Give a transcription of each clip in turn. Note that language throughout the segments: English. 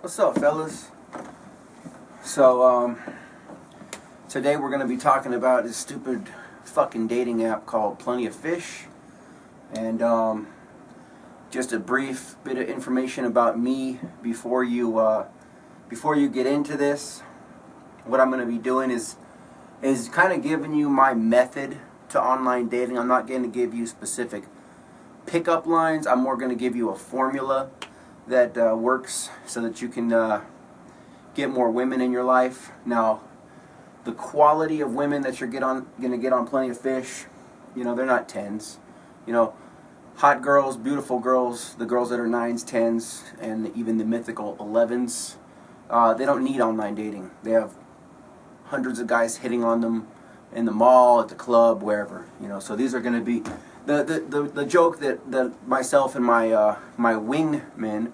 What's up, fellas? So, today we're going to be talking about this stupid fucking dating app called Plenty of Fish. And, just a brief bit of information about me before you get into this. What I'm going to be doing is kind of giving you my method to online dating. I'm not going to give you specific pickup lines. I'm more going to give you a formula that works so that you can get more women in your life. Now, the quality of women that you're going to get on Plenty of Fish, you know, they're not 10s. You know, hot girls, beautiful girls, the girls that are 9s, 10s, and even the mythical 11s, they don't need online dating. They have hundreds of guys hitting on them in the mall, at the club, wherever. You know, so these are going to be the joke that myself and my wingmen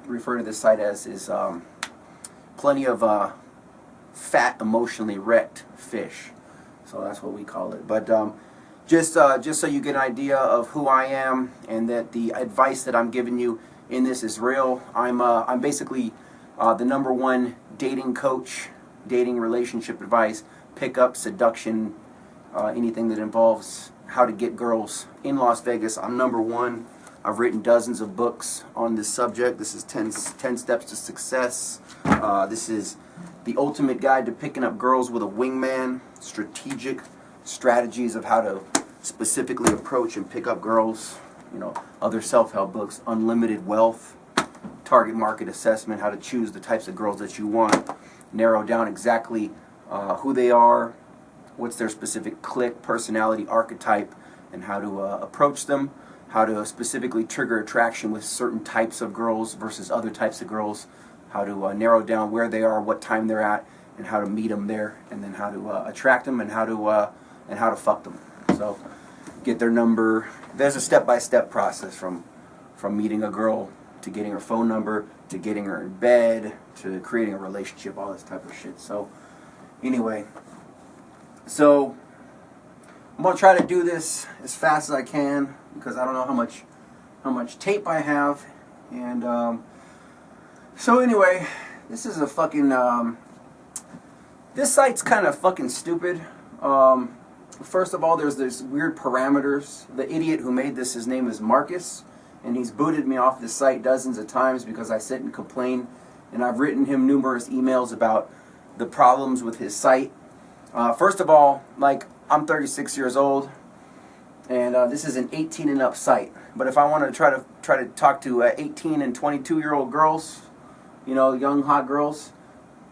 refer to this site as is plenty of fat, emotionally wrecked fish. So that's what we call it. But just so you get an idea of who I am and that the advice that I'm giving you in this is real. I'm basically the #1 dating coach, dating relationship advice, pickup, seduction, anything that involves how to get girls in Las Vegas. I'm #1. I've written dozens of books on this subject. This is 10 Steps to Success. This is the ultimate guide to picking up girls with a wingman, strategic strategies of how to specifically approach and pick up girls. You know, other self-help books, Unlimited Wealth, Target Market Assessment, how to choose the types of girls that you want, narrow down exactly who they are, what's their specific clique, personality, archetype, and how to approach them, how to specifically trigger attraction with certain types of girls versus other types of girls, how to narrow down where they are, what time they're at, and how to meet them there, and then how to attract them and how to fuck them. So get their number. There's a step-by-step process from meeting a girl to getting her phone number to getting her in bed to creating a relationship, all this type of shit. So anyway, so I'm gonna try to do this as fast as I can because I don't know how much tape I have, and so anyway, this is a fucking this site's kind of fucking stupid. First of all, there's this weird parameters. The idiot who made this, his name is Marcus, and he's booted me off this site dozens of times because I sit and complain, and I've written him numerous emails about the problems with his site. First of all, like, I'm 36 years old, and this is an 18 and up site. But if I want to try to talk to 18 and 22-year-old girls, you know, young hot girls,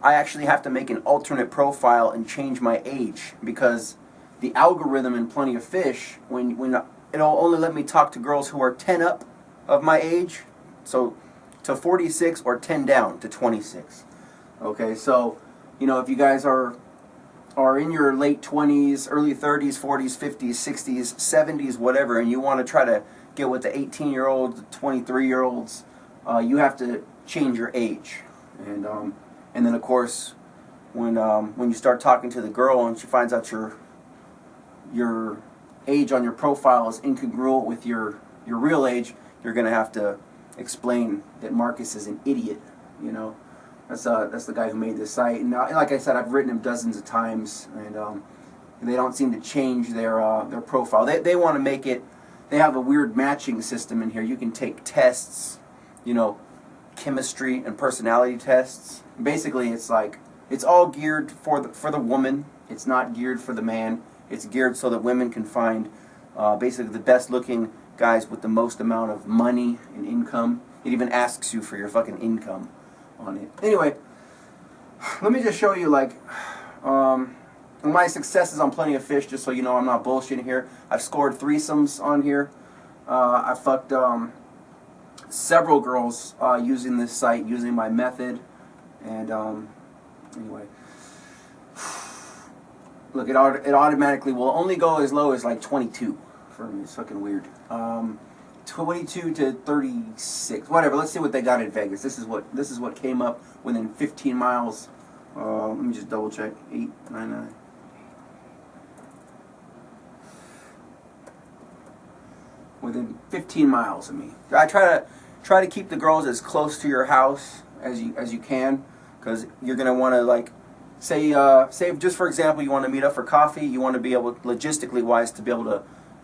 I actually have to make an alternate profile and change my age because the algorithm in Plenty of Fish, when it'll only let me talk to girls who are 10 up of my age, so to 46, or 10 down to 26. Okay, so you know, if you guys are in your late 20s, early 30s, 40s, 50s, 60s, 70s, whatever, and you want to try to get with the 18-year-olds, 23-year-olds, you have to change your age. And then of course, when you start talking to the girl and she finds out your age on your profile is incongruent with your real age, you're gonna have to explain that Marcus is an idiot. You know, that's the guy who made this site. And like I said, I've written him dozens of times, and they don't seem to change their profile. They want to make it. They have a weird matching system in here. You can take tests, you know, chemistry and personality tests. Basically, it's like it's all geared for the woman. It's not geared for the man. It's geared so that women can find basically the best looking guys with the most amount of money and income. It even asks you for your fucking income on it. Anyway, let me just show you like my successes on Plenty of Fish, just so you know I'm not bullshitting here. I've scored threesomes on here. I fucked several girls using this site, using my method, and anyway. Look, it automatically will only go as low as like 22 for me. It's fucking weird. 22 to 36, whatever. Let's see what they got in Vegas. This is what came up within 15 miles. Let me just double check. 899. Within 15 miles of me. I try to keep the girls as close to your house as you can, because you're gonna want to, like, say just for example, you want to meet up for coffee. You want to be able, logistically wise, to be able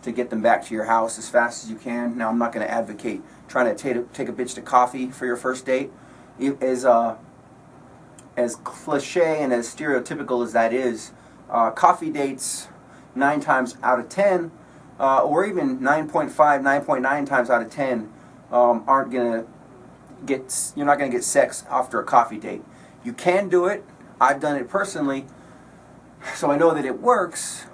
to get them back to your house as fast as you can. Now, I'm not going to advocate trying to take a bitch to coffee for your first date. As cliche and as stereotypical as that is, coffee dates 9 times out of 10, or even 9.5, 9.9 times out of 10, aren't gonna get. You're not gonna get sex after a coffee date. You can do it. I've done it personally, so I know that it works,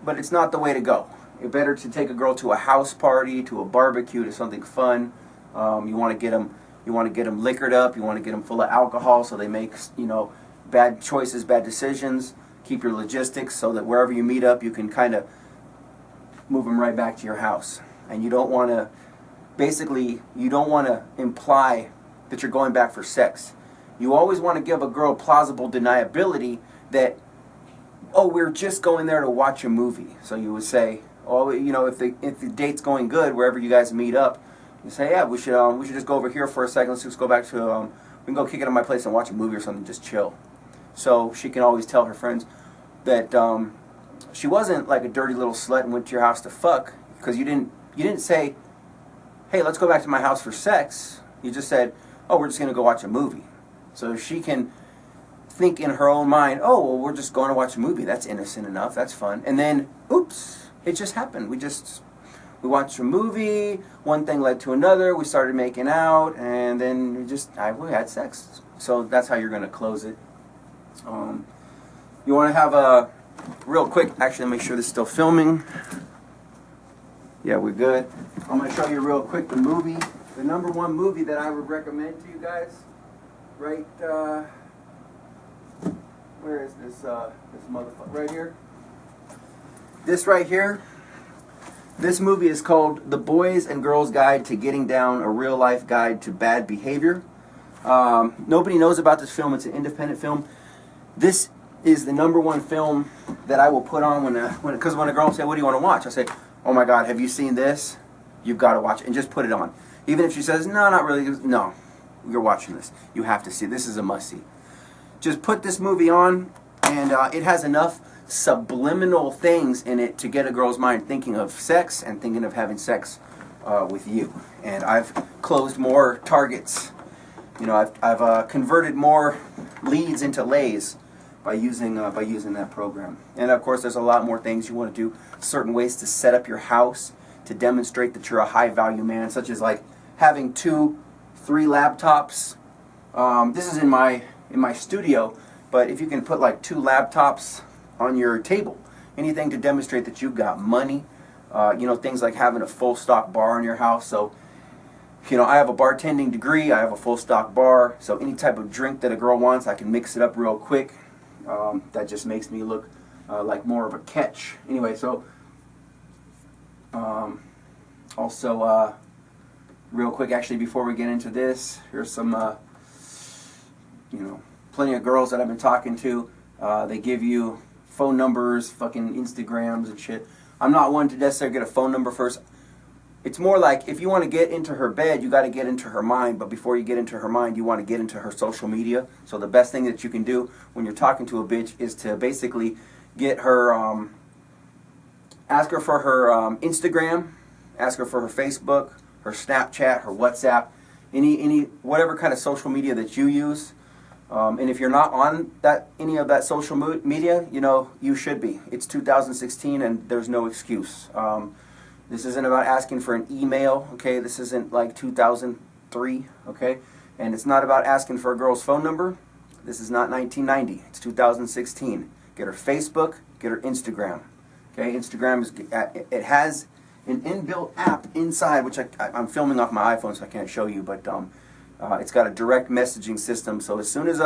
but it's not the way to go. It's better to take a girl to a house party, to a barbecue, to something fun. You want to get them. You want to get them liquored up. You want to get them full of alcohol, so they make, bad choices, bad decisions. Keep your logistics so that wherever you meet up, you can kind of move them right back to your house. And you don't want to, basically, you don't want to imply that you're going back for sex. You always want to give a girl plausible deniability that, oh, we're just going there to watch a movie. So you would say, oh, if the date's going good, wherever you guys meet up, you say, yeah, we should just go over here for a second. Let's just go back to, we can go kick it at my place and watch a movie or something, just chill. So she can always tell her friends that she wasn't like a dirty little slut and went to your house to fuck, because you didn't say, hey, let's go back to my house for sex. You just said, oh, we're just going to go watch a movie. So she can think in her own mind, oh, well, we're just going to watch a movie. That's innocent enough. That's fun. And then, oops, it just happened. We we watched a movie, one thing led to another, we started making out, and then we had sex. So that's how you're going to close it. You want to have a real quick, actually, let me make sure this is still filming. Yeah, we're good. I'm going to show you real quick the movie, the #1 movie that I would recommend to you guys. Right, where is this motherfucker? Right here. This right here. This movie is called The Boys and Girls Guide to Getting Down, a Real-Life Guide to Bad Behavior. Nobody knows about this film. It's an independent film. This is the #1 film that I will put on because when a girl says, what do you want to watch? I say, oh my God, have you seen this? You've got to watch it, and just put it on. Even if she says, no, not really. No, you're watching this. You have to see. This is a must-see. Just put this movie on, and it has enough subliminal things in it to get a girl's mind thinking of sex and thinking of having sex with you. And I've closed more targets. I've converted more leads into lays by using that program. And of course, there's a lot more things you want to do. Certain ways to set up your house to demonstrate that you're a high-value man, such as like having 2, 3 laptops. This is in my studio, but if you can put like 2 laptops on your table, anything to demonstrate that you've got money. Things like having a full stock bar in your house. So, I have a bartending degree. I have a full stock bar. So any type of drink that a girl wants, I can mix it up real quick. That just makes me look like more of a catch. Anyway, so also real quick, actually, before we get into this, here's some plenty of girls that I've been talking to. They give you phone numbers, fucking Instagrams and shit. I'm not one to necessarily get a phone number first. It's more like, if you want to get into her bed, you got to get into her mind. But before you get into her mind, you want to get into her social media. So the best thing that you can do when you're talking to a bitch is to basically get her, ask her for her Instagram, ask her for her Facebook, her Snapchat, her WhatsApp, any whatever kind of social media that you use. And if you're not on any of that social media, you should be. It's 2016 and there's no excuse. This isn't about asking for an email, okay? This isn't like 2003, okay? And it's not about asking for a girl's phone number. This is not 1990. It's 2016. Get her Facebook, get her Instagram. Okay, Instagram it has an inbuilt app inside, which I'm filming off my iPhone, so I can't show you, but it's got a direct messaging system. So as soon as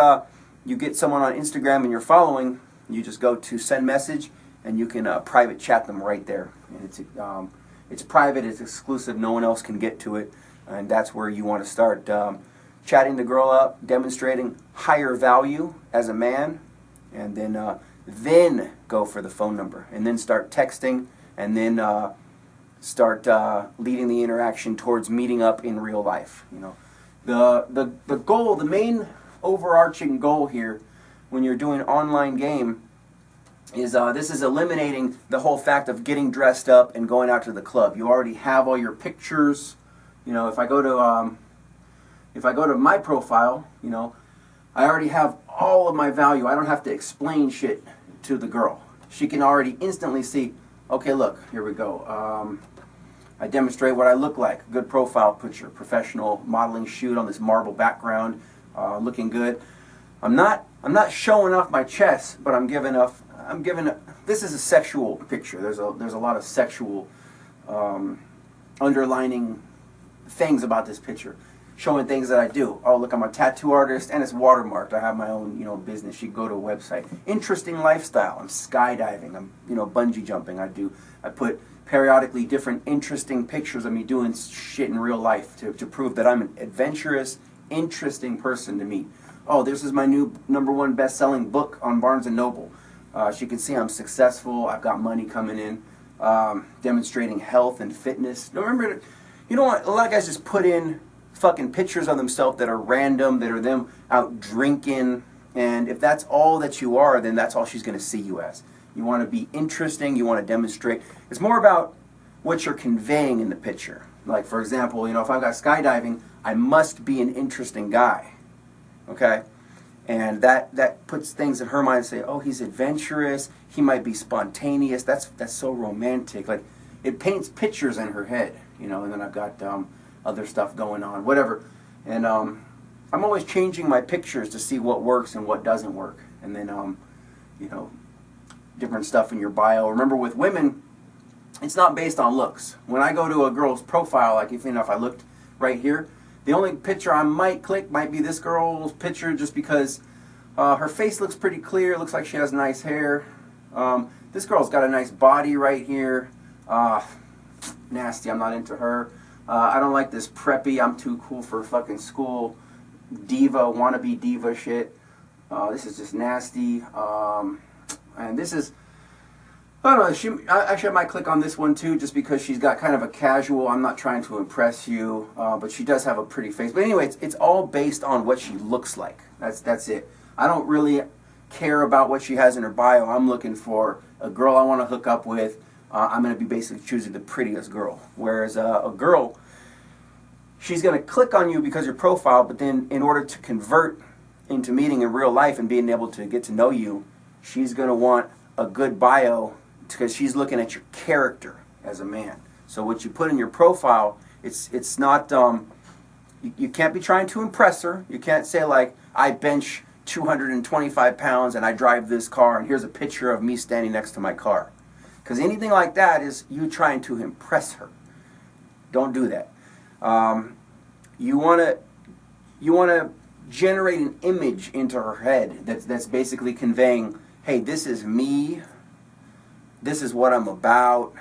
you get someone on Instagram and you're following, you just go to send message, and you can private chat them right there. And it's private, it's exclusive, no one else can get to it, and that's where you want to start chatting the girl up, demonstrating higher value as a man, and then go for the phone number, and then start texting, and then start leading the interaction towards meeting up in real life. The goal, the main overarching goal here when you're doing online game is this is eliminating the whole fact of getting dressed up and going out to the club. You already have all your pictures. You know, if I go to my profile, you know, I already have all of my value. I don't have to explain shit to the girl. She can already instantly see, okay, look, here we go. I demonstrate what I look like. Good profile picture, professional modeling shoot on this marble background, looking good. I'm not showing off my chest, but I'm giving. This is a sexual picture. There's a lot of sexual underlining things about this picture, showing things that I do. Oh, look, I'm a tattoo artist, and it's watermarked. I have my own, you know, business. You can go to a website. Interesting lifestyle. I'm skydiving. I'm, you know, bungee jumping. I put periodically different interesting pictures of me doing shit in real life to prove that I'm an adventurous, interesting person to meet. Oh, this is my new #1 best-selling book on Barnes & Noble. As you can see, I'm successful. I've got money coming in, demonstrating health and fitness. Now remember, you know what? A lot of guys just put in fucking pictures of themselves that are random, that are them out drinking, and if that's all that you are, then that's all she's going to see you as. You want to be interesting. You want to demonstrate. It's more about what you're conveying in the picture. Like, for example, you know, if I've got skydiving, I must be an interesting guy. Okay? And that puts things in her mind and say, oh, he's adventurous. He might be spontaneous. That's so romantic. Like, it paints pictures in her head, you know, and then I've got other stuff going on, whatever. And I'm always changing my pictures to see what works and what doesn't work. And then, you know, different stuff in your bio. Remember, with women, it's not based on looks. When I go to a girl's profile, like if I looked right here, the only picture I might click might be this girl's picture, just because her face looks pretty clear. It looks like she has nice hair. This girl's got a nice body right here. Nasty. I'm not into her. I don't like this preppy, I'm too cool for fucking school, diva, wannabe diva shit. This is just nasty. And this is, I don't know, actually I might click on this one too, just because she's got kind of a casual, I'm not trying to impress you, but she does have a pretty face. But anyway, it's all based on what she looks like. That's it. I don't really care about what she has in her bio. I'm looking for a girl I want to hook up with. I'm going to be basically choosing the prettiest girl. Whereas a girl, she's going to click on you because of your profile, but then in order to convert into meeting in real life and being able to get to know you, she's going to want a good bio because she's looking at your character as a man. So what you put in your profile, it's not, you can't be trying to impress her. You can't say like, I bench 225 pounds and I drive this car and here's a picture of me standing next to my car. Because anything like that is you trying to impress her. Don't do that. You want to generate an image into her head that's basically conveying, hey, this is me. This is what I'm about.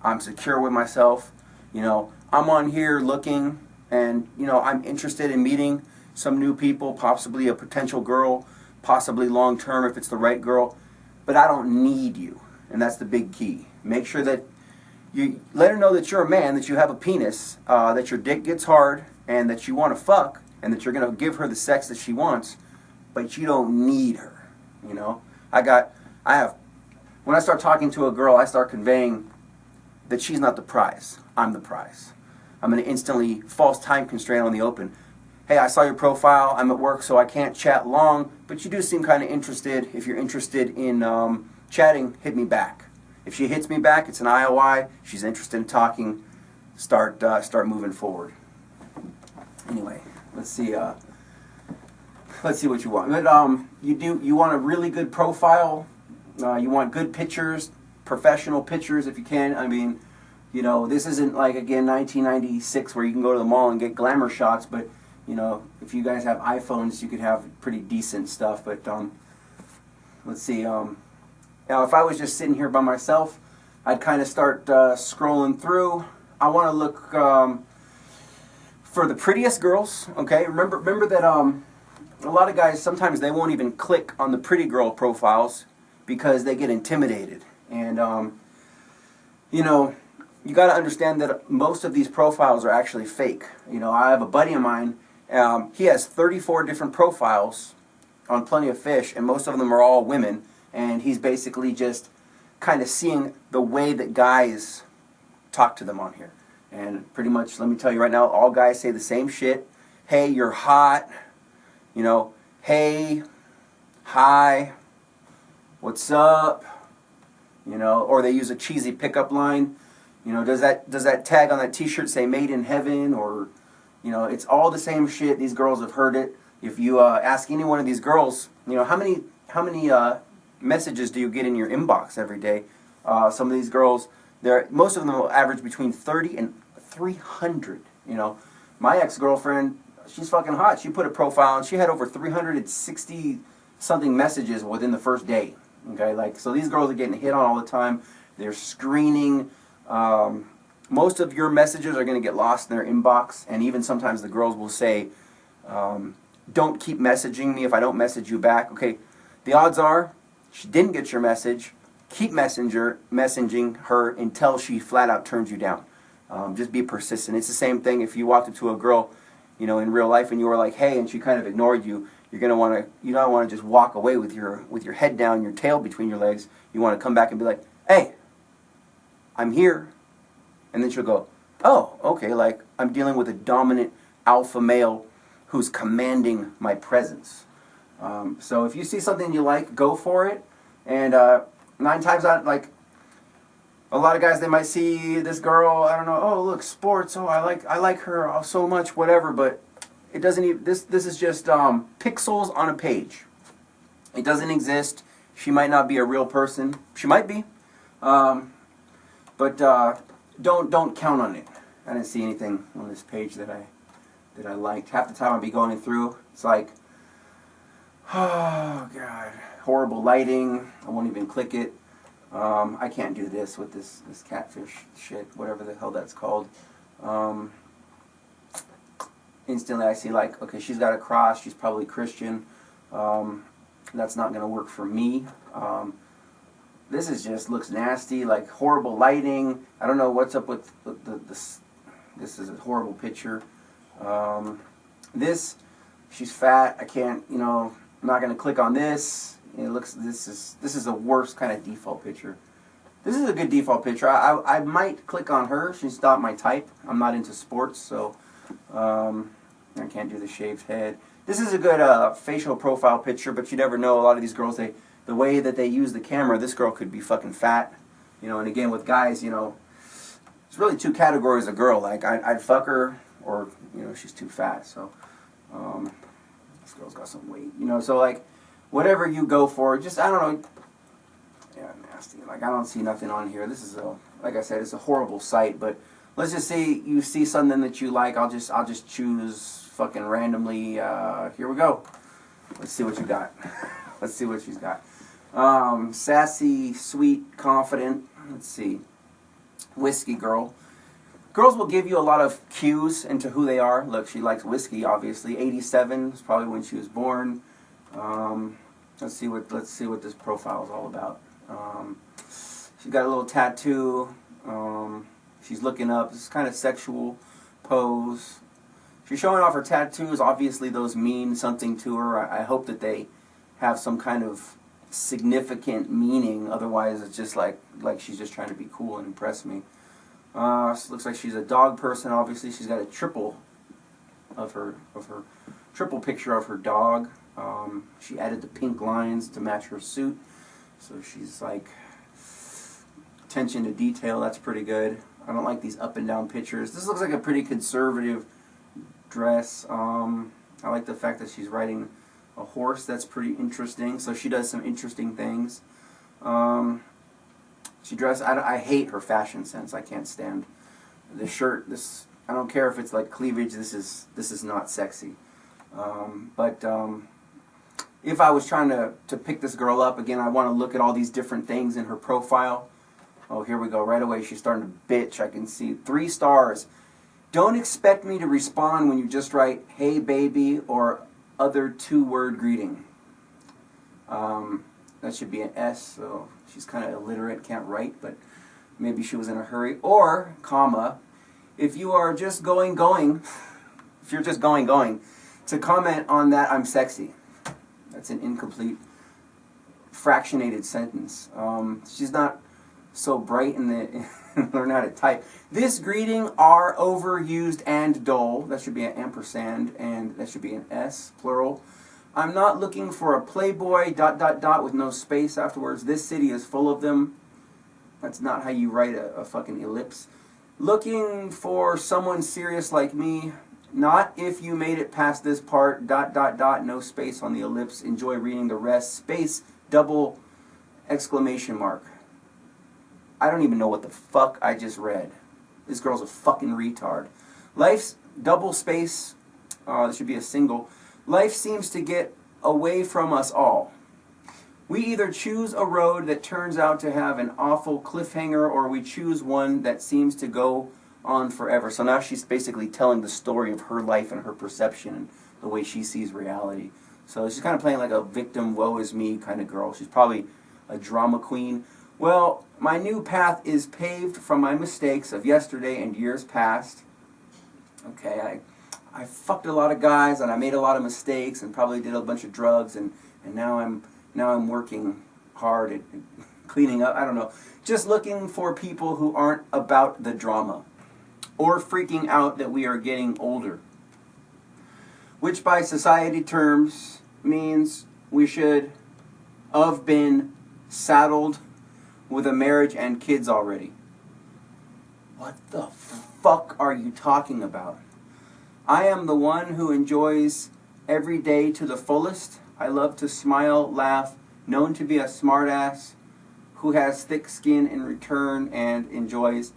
I'm secure with myself. You know, I'm on here looking, and you know, I'm interested in meeting some new people, possibly a potential girl, possibly long term if it's the right girl. But I don't need you. And that's the big key. Make sure that you let her know that you're a man, that you have a penis, that your dick gets hard, and that you want to fuck, and that you're going to give her the sex that she wants, but you don't need her. You know, when I start talking to a girl, I start conveying that she's not the prize. I'm the prize. I'm going to instantly false time constraint on the open. Hey, I saw your profile. I'm at work, so I can't chat long, but you do seem kind of interested. If you're interested in chatting, hit me back. If she hits me back, it's an IOI. She's interested in talking. Start moving forward. Anyway, let's see what you want. But you want a really good profile. You want good pictures, professional pictures if you can. I mean, you know, this isn't like, again, 1996 where you can go to the mall and get glamour shots. But you know, if you guys have iPhones, you could have pretty decent stuff. But let's see. Now, if I was just sitting here by myself, I'd kind of start scrolling through. I want to look for the prettiest girls. Okay, remember that a lot of guys, sometimes they won't even click on the pretty girl profiles because they get intimidated. And you know, you got to understand that most of these profiles are actually fake. You know, I have a buddy of mine. He has 34 different profiles on Plenty of Fish, and most of them are all women, and he's basically just kind of seeing the way that guys talk to them on here. And pretty much, let me tell you right now, all guys say the same shit. Hey, you're hot. You know, hey, hi, what's up? You know, or they use a cheesy pickup line. You know, does that tag on that T-shirt say "Made in Heaven"? Or, you know, it's all the same shit. These girls have heard it. If you ask any one of these girls, you know, how many messages do you get in your inbox every day? Some of these girls, most of them will average between 30 and 300. You know, my ex-girlfriend, she's fucking hot. She put a profile and she had over 360 something messages within the first day. Okay, like, so these girls are getting hit on all the time. They're screening. Most of your messages are going to get lost in their inbox, and even sometimes the girls will say, don't keep messaging me if I don't message you back. Okay, the odds are she didn't get your message. Keep messaging her until she flat out turns you down. Just be persistent. It's the same thing if you walked up to a girl, you know, in real life, and you were like, hey, and she kind of ignored you. You don't want to just walk away with your head down, your tail between your legs. You want to come back and be like, hey, I'm here. And then she'll go, oh, okay, like I'm dealing with a dominant alpha male who's commanding my presence. So if you see something you like, go for it. And 9 times out, like, a lot of guys, they might see this girl, I don't know, oh, look, sports, oh, I like her so much, whatever, but it doesn't even, this is just pixels on a page. It doesn't exist. She might not be a real person. She might be. But don't count on it. I didn't see anything on this page that I liked. Half the time I'd be going through, it's like, oh God, horrible lighting. I won't even click it. I can't do this with this catfish shit, whatever the hell that's called. Instantly I see, like, okay, she's got a cross, she's probably Christian. That's not going to work for me. This is just looks nasty, like horrible lighting. I don't know what's up with this. This is a horrible picture. She's fat. I can't, you know, I'm not going to click on this. It looks, this is the worst kind of default picture. This is a good default picture. I might click on her. She's not my type. I'm not into sports, so I can't do the shaved head. This is a good facial profile picture, but you never know. A lot of these girls, the way that they use the camera, this girl could be fucking fat. You know, and again, with guys, you know, it's really 2 categories of girl. Like, I'd fuck her, or, you know, she's too fat. So, this girl's got some weight. You know, so, like, whatever you go for, just, I don't know. Yeah, nasty. Like, I don't see nothing on here. This is like I said, it's a horrible site, but let's just say you see something that you like. I'll just choose fucking randomly. Here we go. Let's see what you got. Let's see what she's got. Sassy, sweet, confident. Let's see. Whiskey girl. Girls will give you a lot of cues into who they are. Look, she likes whiskey, obviously. 87 is probably when she was born. Let's see what this profile is all about. She's got a little tattoo. She's looking up. This is kind of sexual pose. She's showing off her tattoos. Obviously, those mean something to her. I hope that they have some kind of significant meaning. Otherwise, it's just like she's just trying to be cool and impress me. Looks like she's a dog person. Obviously, she's got a triple triple picture of her dog. She added the pink lines to match her suit, so she's like attention to detail. That's pretty good. I don't like these up and down pictures. This looks like a pretty conservative dress. I like the fact that she's riding a horse. That's pretty interesting. So she does some interesting things. She dressed. I hate her fashion sense. I can't stand the shirt. I don't care if it's like cleavage. This is not sexy. If I was trying to pick this girl up, again, I want to look at all these different things in her profile. Oh, here we go. Right away, she's starting to bitch. I can see 3 stars. Don't expect me to respond when you just write, hey, baby, or other 2-word greeting. That should be an S, so she's kind of illiterate, can't write, but maybe she was in a hurry. Or, comma, if you are just going, if you're just going, to comment on that, I'm sexy. That's an incomplete, fractionated sentence. She's not so bright in the learn how to type. This greeting are overused and dull. That should be an ampersand, and that should be an S, plural. I'm not looking for a playboy, ... with no space afterwards. This city is full of them. That's not how you write a fucking ellipse. Looking for someone serious like me. Not if you made it past this part, ... no space on the ellipse. Enjoy reading the rest. Space, double, exclamation mark. I don't even know what the fuck I just read. This girl's a fucking retard. Life's double space, this should be a single. Life seems to get away from us all. We either choose a road that turns out to have an awful cliffhanger, or we choose one that seems to go on forever. So now she's basically telling the story of her life and her perception and the way she sees reality. So she's kind of playing like a victim, woe is me kind of girl. She's probably a drama queen. Well, my new path is paved from my mistakes of yesterday and years past. Okay, I fucked a lot of guys and I made a lot of mistakes and probably did a bunch of drugs, and now I'm working hard at cleaning up. I don't know. Just looking for people who aren't about the drama or freaking out that we are getting older, which by society terms means we should have been saddled with a marriage and kids already. What the fuck are you talking about? I am the one who enjoys every day to the fullest. I love to smile, laugh, known to be a smartass who has thick skin in return and enjoys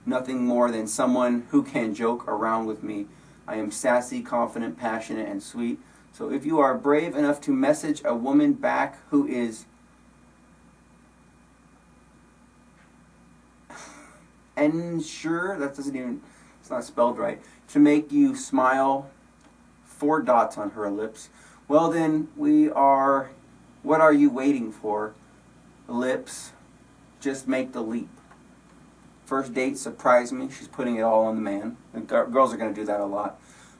nothing more than someone who can joke around with me. I am sassy, confident, passionate, and sweet. So if you are brave enough to message a woman back who is ensure, that doesn't even, it's not spelled right, to make you smile, 4 dots on her ellipse, well then what are you waiting for? Ellipse, just make the leap. First date, surprise me. She's putting it all on the man. And girls are going to do that a lot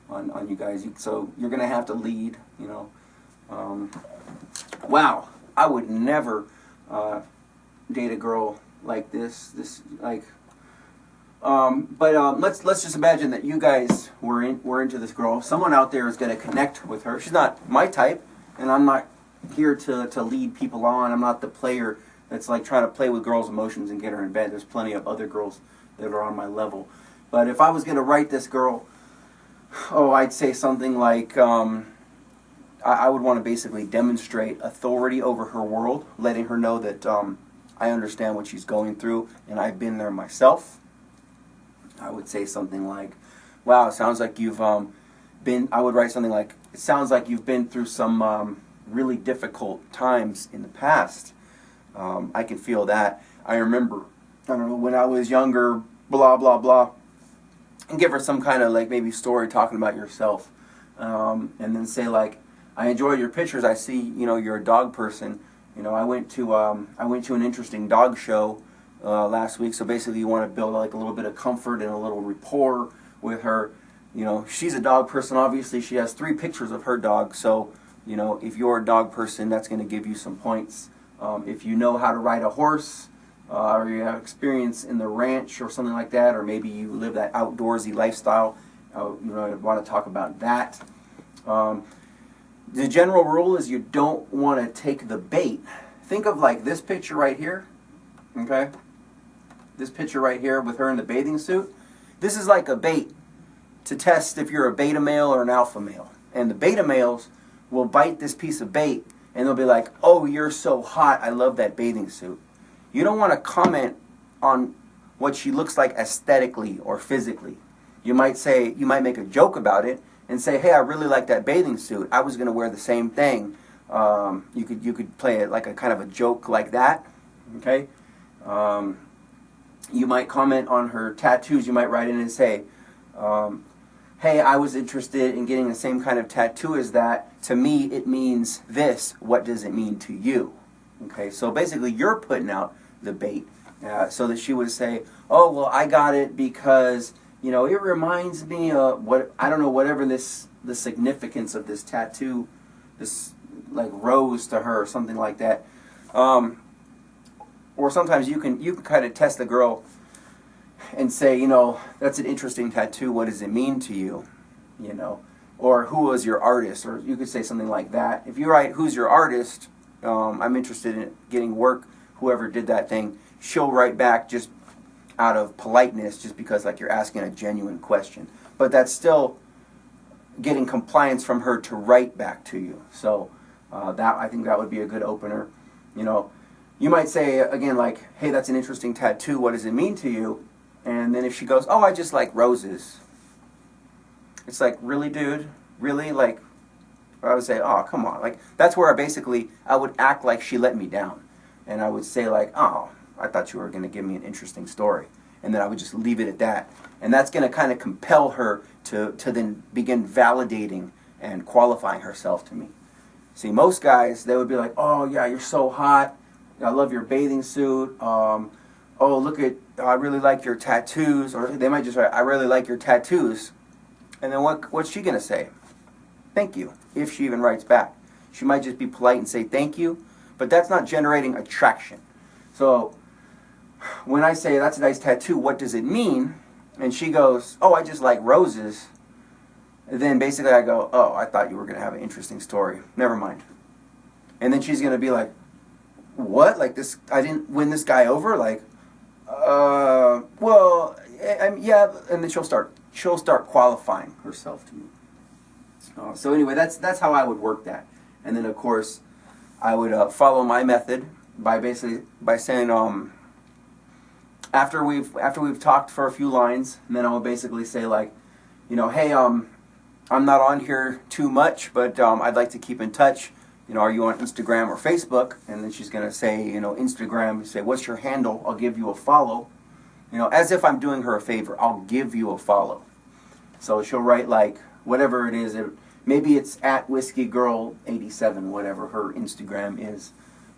on you guys. So you're going to have to lead, you know. Wow, I would never date a girl like this. Let's just imagine that you guys were into this girl. Someone out there is going to connect with her. She's not my type, and I'm not here to lead people on. I'm not the player that's like trying to play with girls' emotions and get her in bed. There's plenty of other girls that are on my level. But if I was going to write this girl, I'd say something like, I would want to basically demonstrate authority over her world, letting her know that I understand what she's going through, and I've been there myself. I would say something like, wow, it sounds like you've I would write something like, it sounds like you've been through some really difficult times in the past. I can feel that. I remember, I don't know, when I was younger, blah, blah, blah. And give her some kind of like maybe story talking about yourself. And then say like, I enjoy your pictures. I see, you know, you're a dog person. You know, I went to an interesting dog show last week. So basically you want to build like a little bit of comfort and a little rapport with her. You know, she's a dog person. Obviously she has 3 pictures of her dog. So, you know, if you're a dog person, that's going to give you some points. If you know how to ride a horse, or you have experience in the ranch or something like that, or maybe you live that outdoorsy lifestyle, you know, I want to talk about that. The general rule is you don't want to take the bait. Think of like this picture right here, okay? This picture right here with her in the bathing suit. This is like a bait to test if you're a beta male or an alpha male. And the beta males will bite this piece of bait and they'll be like, oh, you're so hot, I love that bathing suit. You don't want to comment on what she looks like aesthetically or physically. You might make a joke about it and say, hey, I really like that bathing suit. I was going to wear the same thing. You could play it like a kind of a joke like that. Okay. You might comment on her tattoos. You might write in and say, hey, I was interested in getting the same kind of tattoo as that. To me, it means this. What does it mean to you? Okay, so basically you're putting out the bait so that she would say, oh, well, I got it because, you know, it reminds me of what, I don't know, whatever the significance of this tattoo, this like rose to her or something like that. Or sometimes you can kind of test the girl and say, you know, that's an interesting tattoo. What does it mean to you? You know, or who was your artist? Or you could say something like that. If you write, who's your artist? I'm interested in getting work. Whoever did that thing, she'll write back just out of politeness, just because like you're asking a genuine question. But that's still getting compliance from her to write back to you. So that, I think that would be a good opener. You know, you might say again like, hey, that's an interesting tattoo. What does it mean to you? And then if she goes, oh, I just like roses. It's like, really, dude? Really? Like, I would say, oh, come on. Like, that's where I would act like she let me down. And I would say like, oh, I thought you were going to give me an interesting story. And then I would just leave it at that. And that's going to kind of compel her to then begin validating and qualifying herself to me. See, most guys, they would be like, oh, yeah, you're so hot. I love your bathing suit. Oh, look at, I really like your tattoos. Or they might just write, I really like your tattoos. And then what's she going to say? Thank you, if she even writes back. She might just be polite and say thank you, but that's not generating attraction. So when I say, that's a nice tattoo, what does it mean? And she goes, oh, I just like roses. Then basically I go, oh, I thought you were going to have an interesting story. Never mind. And then she's going to be like, what? Like this, I didn't win this guy over? Like, well, yeah. And then she'll start qualifying herself to me. So anyway, that's how I would work that. And then of course, I would follow my method by saying, after we've talked for a few lines, and then I would basically say like, you know, hey, I'm not on here too much, but I'd like to keep in touch. You know, are you on Instagram or Facebook? And then she's gonna say, you know, Instagram. Say, what's your handle? I'll give you a follow. You know, as if I'm doing her a favor. I'll give you a follow. So she'll write like whatever it is. Maybe it's at whiskygirl87, whatever her Instagram is.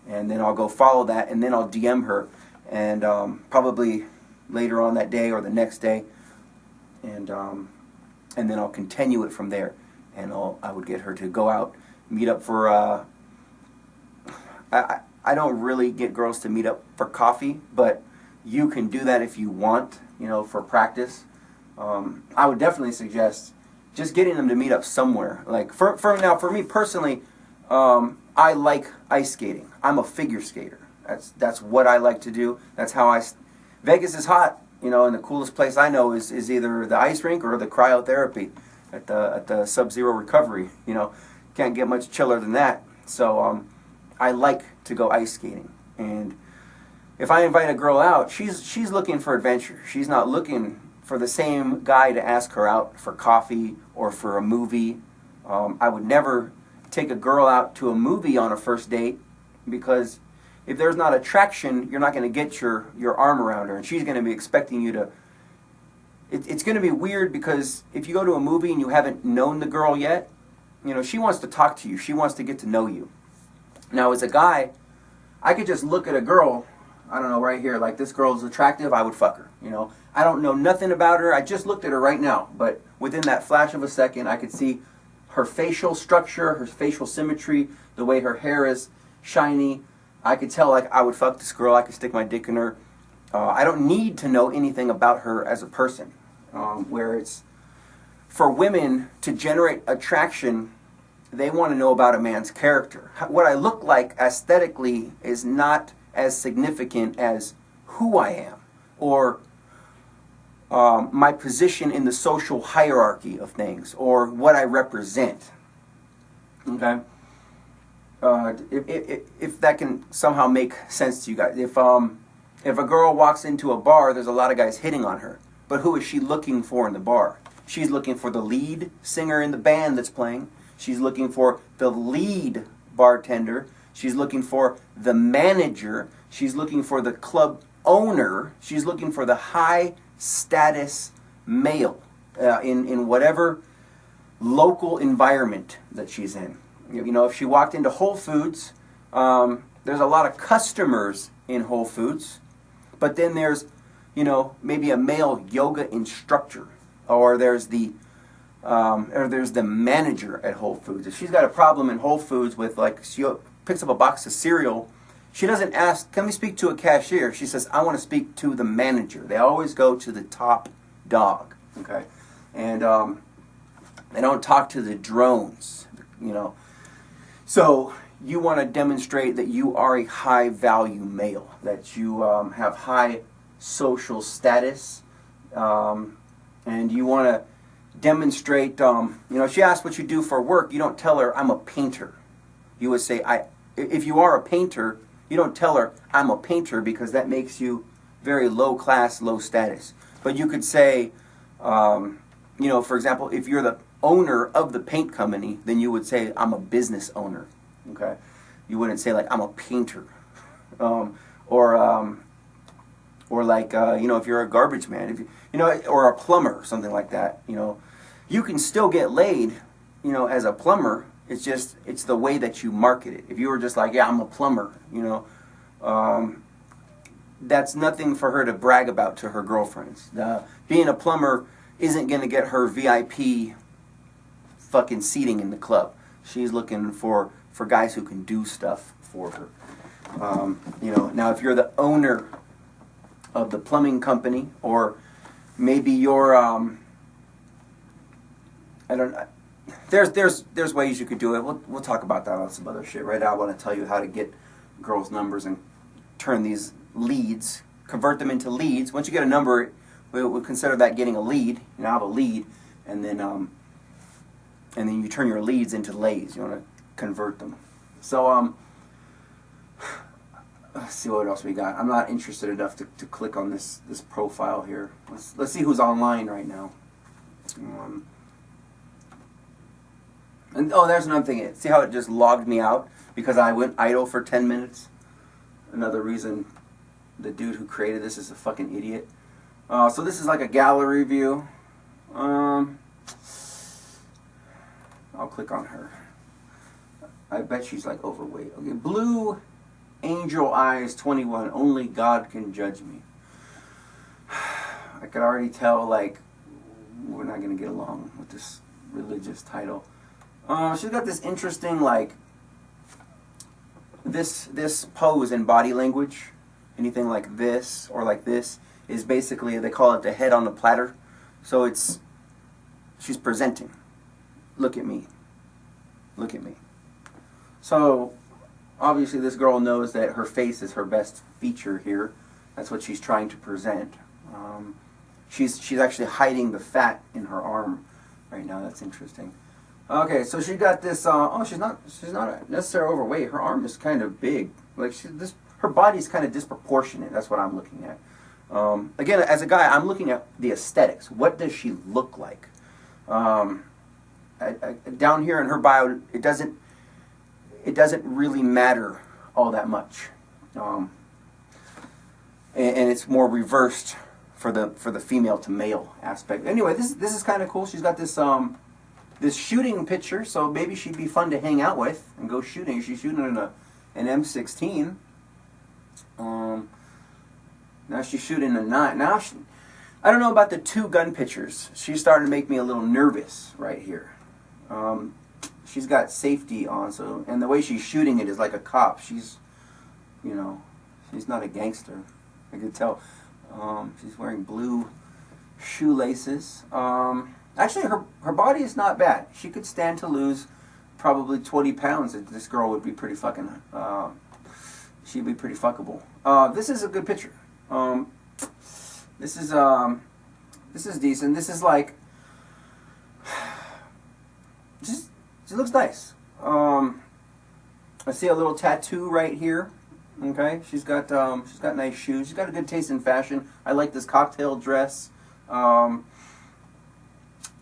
And then I'll go follow that, and then I'll DM her, and probably later on that day or the next day, and then I'll continue it from there. And I would get her to go out, meet up for. I don't really get girls to meet up for coffee, but you can do that if you want, you know, for practice. I would definitely suggest just getting them to meet up somewhere. Like for me personally, I like ice skating. I'm a figure skater. That's what I like to do. That's how Vegas is hot, you know, and the coolest place I know is either the ice rink or the cryotherapy at the Sub-Zero recovery. You know, can't get much chiller than that. So I like to go ice skating. And if I invite a girl out, she's looking for adventure. She's not looking for the same guy to ask her out for coffee or for a movie. I would never take a girl out to a movie on a first date, because if there's not attraction, you're not going to get your arm around her, and she's going to be expecting you to. It's going to be weird, because if you go to a movie and you haven't known the girl yet, you know, she wants to talk to you. She wants to get to know you. Now, as a guy, I could just look at a girl, I don't know, right here, like this girl is attractive, I would fuck her, you know. I don't know nothing about her, I just looked at her right now, but within that flash of a second, I could see her facial structure, her facial symmetry, the way her hair is shiny. I could tell like I would fuck this girl, I could stick my dick in her. I don't need to know anything about her as a person. Where it's, for women to generate attraction, they want to know about a man's character. What I look like aesthetically is not as significant as who I am, or my position in the social hierarchy of things, or what I represent. Okay? If that can somehow make sense to you guys. If a girl walks into a bar, there's a lot of guys hitting on her. But who is she looking for in the bar? She's looking for the lead singer in the band that's playing. She's looking for the lead bartender. She's looking for the manager. She's looking for the club owner. She's looking for the high status male in whatever local environment that she's in. You know, if she walked into Whole Foods, there's a lot of customers in Whole Foods, but then there's, you know, maybe a male yoga instructor or there's the manager at Whole Foods. If she's got a problem in Whole Foods with, like, she picks up a box of cereal, she doesn't ask, can we speak to a cashier? She says, I want to speak to the manager. They always go to the top dog, okay? And they don't talk to the drones, you know. So you want to demonstrate that you are a high-value male, that you have high social status, and you want to demonstrate, you know, if she asks what you do for work, you don't tell her, I'm a painter. You would say, if you are a painter, you don't tell her, I'm a painter, because that makes you very low class, low status. But you could say, you know, for example, if you're the owner of the paint company, then you would say, I'm a business owner. Okay? You wouldn't say, like, I'm a painter. Or like, you know, if you're a garbage man, if you know, or a plumber, or something like that, you know, you can still get laid, you know, as a plumber. It's just, it's the way that you market it. If you were just like, yeah, I'm a plumber, you know, that's nothing for her to brag about to her girlfriends. Being a plumber isn't going to get her VIP fucking seating in the club. She's looking for guys who can do stuff for her. You know, now if you're the owner of the plumbing company, or maybe you're, I don't know. There's ways you could do it. We'll talk about that on some other shit. Right now I want to tell you how to get girls' numbers and turn these leads, convert them into leads. Once you get a number, we'll consider that getting a lead. You now have a lead, and then you turn your leads into lays. You want to convert them. So let's see what else we got. I'm not interested enough to click on this profile here. Let's see who's online right now. And oh, there's another thing. See how it just logged me out because I went idle for 10 minutes? Another reason the dude who created this is a fucking idiot. So this is like a gallery view. I'll click on her. I bet she's like overweight. Okay, Blue Angel Eyes 21. Only God can judge me. I could already tell, like, we're not going to get along with this religious title. She's got this interesting, like, this pose in body language. Anything like this or like this is basically, they call it the head on the platter. So it's, she's presenting. Look at me. Look at me. So obviously this girl knows that her face is her best feature here. That's what she's trying to present. She's actually hiding the fat in her arm right now. That's interesting. Okay, so she got this. Oh, she's not necessarily overweight. Her arm is kind of big. Like her body's kind of disproportionate. That's what I'm looking at. Again, as a guy, I'm looking at the aesthetics. What does she look like? Down here in her bio, it doesn't really matter all that much, and it's more reversed for the female to male aspect. Anyway, this is kind of cool. She's got this this shooting picture, so maybe she'd be fun to hang out with and go shooting. She's shooting in an M16. Now she's shooting a 9. Now I don't know about the 2 gun pictures. She's starting to make me a little nervous right here. She's got safety on, so, and the way she's shooting it is like a cop. She's, you know, she's not a gangster. I could tell. She's wearing blue shoelaces. Actually, her body is not bad. She could stand to lose probably 20 pounds. This girl would be pretty fucking, she'd be pretty fuckable. This is a good picture. This is decent. This is like, she looks nice. I see a little tattoo right here. Okay, she's got nice shoes. She's got a good taste in fashion. I like this cocktail dress.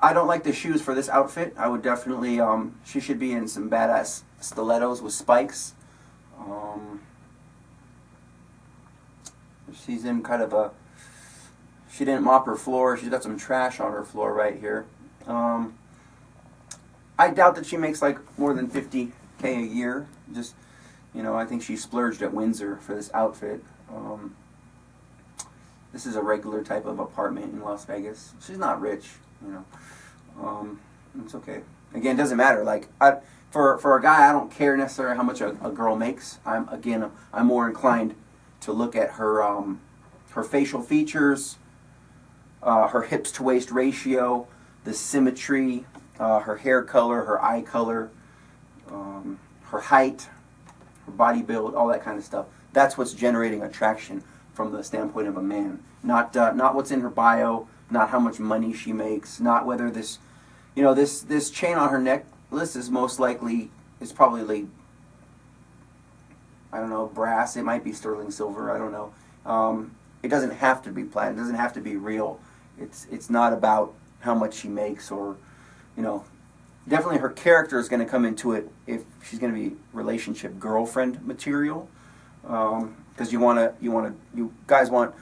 I don't like the shoes for this outfit. I would definitely, she should be in some badass stilettos with spikes. She's in kind of a, she didn't mop her floor. She's got some trash on her floor right here. I doubt that she makes like more than $50K a year. Just, you know, I think she splurged at Windsor for this outfit. This is a regular type of apartment in Las Vegas. She's not rich. You know, it's okay. Again, it doesn't matter. Like for a guy, I don't care necessarily how much a girl makes. I'm more inclined to look at her facial features, her hips to waist ratio, the symmetry, her hair color, her eye color, her height, her body build, all that kind of stuff. That's what's generating attraction from the standpoint of a man. Not what's in her bio, not how much money she makes, not whether this, you know, this chain on her necklace is most likely, is probably, I don't know, brass. It might be sterling silver. I don't know. It doesn't have to be platinum. It doesn't have to be real. It's not about how much she makes, or, you know, definitely her character is going to come into it if she's going to be relationship girlfriend material. Because you guys want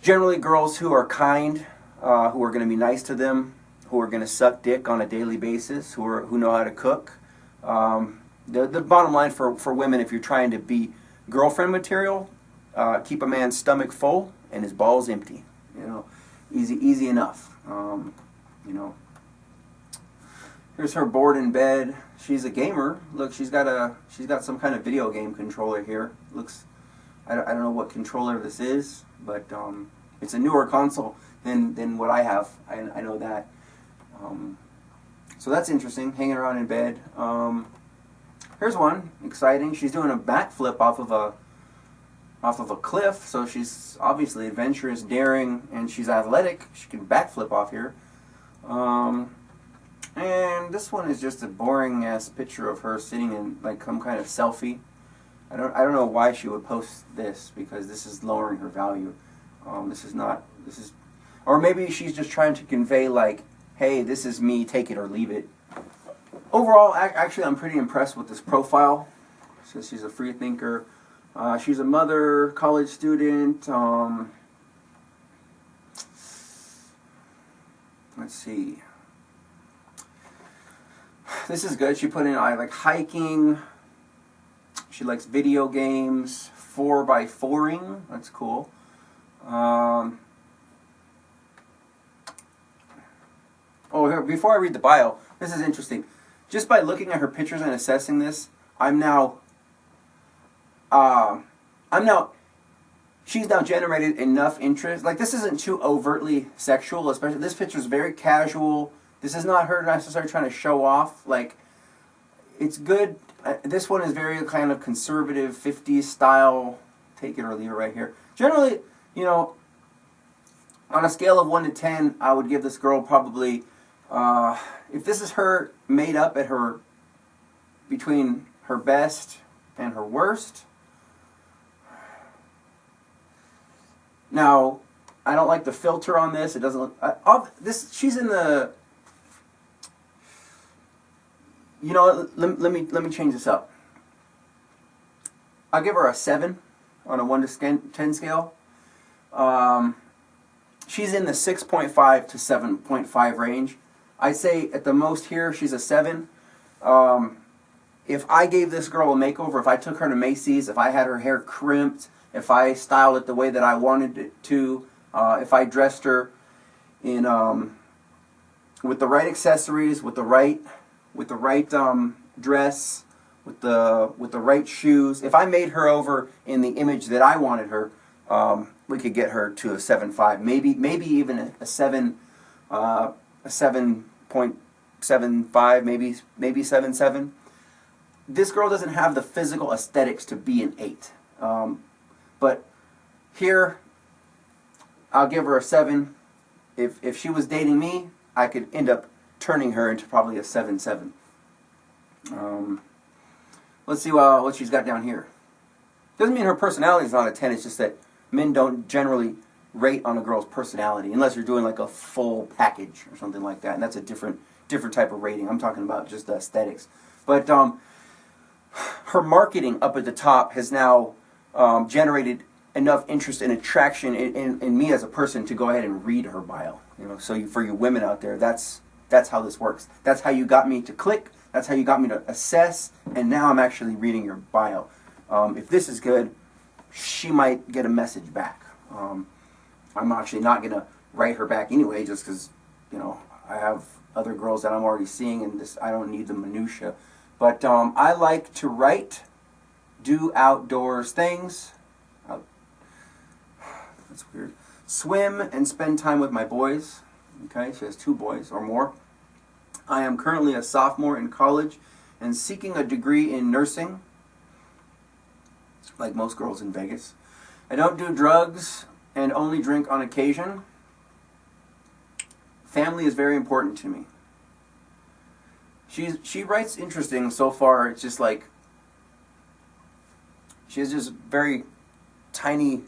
generally girls who are kind, who are going to be nice to them, who are going to suck dick on a daily basis, who know how to cook. The bottom line for women, if you're trying to be girlfriend material, keep a man's stomach full and his balls empty. You know, easy enough. You know. Here's her board in bed. She's a gamer. Look, she's got some kind of video game controller here. Looks, I don't know what controller this is, but it's a newer console than what I have. I know that. So that's interesting. Hanging around in bed. Here's one exciting. She's doing a backflip off of a cliff. So she's obviously adventurous, daring, and she's athletic. She can backflip off here. And this one is just a boring ass picture of her sitting in like some kind of selfie. I don't know why she would post this, because this is lowering her value. Or maybe she's just trying to convey like, hey, this is me, take it or leave it. Overall, actually, I'm pretty impressed with this profile. So she's a free thinker. She's a mother, college student. Let's see. This is good. She put in, I like hiking. She likes video games. 4x4ing. That's cool. Oh, here, before I read the bio, this is interesting. Just by looking at her pictures and assessing this, she's now generated enough interest. Like, this isn't too overtly sexual, especially, this picture is very casual. This is not her necessarily trying to show off. Like, it's good. This one is very kind of conservative, 50s style. Take it or leave it right here. Generally, you know, on a scale of 1 to 10, I would give this girl probably, if this is her made up at her, between her best and her worst. Now, I don't like the filter on this. It doesn't look, she's in the, you know, let me change this up. I'll give her a 7 on a 1 to 10 scale. She's in the 6.5 to 7.5 range. I'd say at the most here, she's a 7. If I gave this girl a makeover, if I took her to Macy's, if I had her hair crimped, if I styled it the way that I wanted it to, if I dressed her in with the right accessories, with the right dress, with the right shoes, if I made her over in the image that I wanted her, we could get her to a 7.5, maybe even a 7.75, maybe 7.7. This girl doesn't have the physical aesthetics to be an 8. But here, I'll give her a 7. If she was dating me, I could end up turning her into probably a 7.7. Let's see what she's got down here. Doesn't mean her personality is not a 10. It's just that men don't generally rate on a girl's personality unless you're doing like a full package or something like that, and that's a different type of rating. I'm talking about just the aesthetics. But her marketing up at the top has now generated enough interest and attraction in me as a person to go ahead and read her bio. You know, so for you women out there, that's how this works. That's how you got me to click. That's how you got me to assess. And now I'm actually reading your bio. If this is good, she might get a message back. I'm actually not going to write her back anyway, just because you know, I have other girls that I'm already seeing, and I don't need the minutia. But I like to write, do outdoors things. That's weird. Swim and spend time with my boys. Okay, she has 2 boys or more. I am currently a sophomore in college and seeking a degree in nursing, like most girls in Vegas. I don't do drugs and only drink on occasion. Family is very important to me. She writes interesting so far. It's just like she has just very tiny,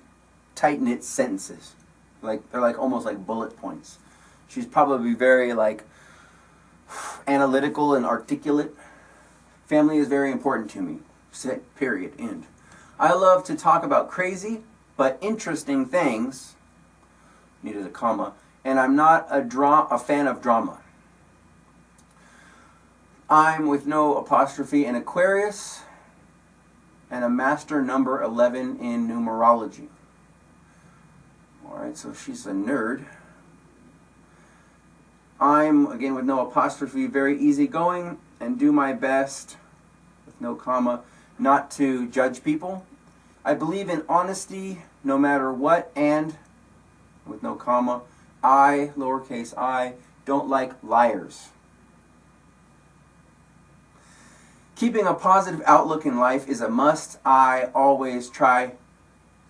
tight-knit sentences. Like they're like almost like bullet points. She's probably very like analytical and articulate. Family is very important to me. Set, period, end. I love to talk about crazy but interesting things. Needed a comma. And I'm not a fan of drama. I'm, with no apostrophe, an Aquarius and a master number 11 in numerology. Alright, so she's a nerd. I'm, again with no apostrophe, very easygoing and do my best, with no comma, not to judge people. I believe in honesty no matter what, and, with no comma, I, lowercase I, don't like liars. Keeping a positive outlook in life is a must. I always try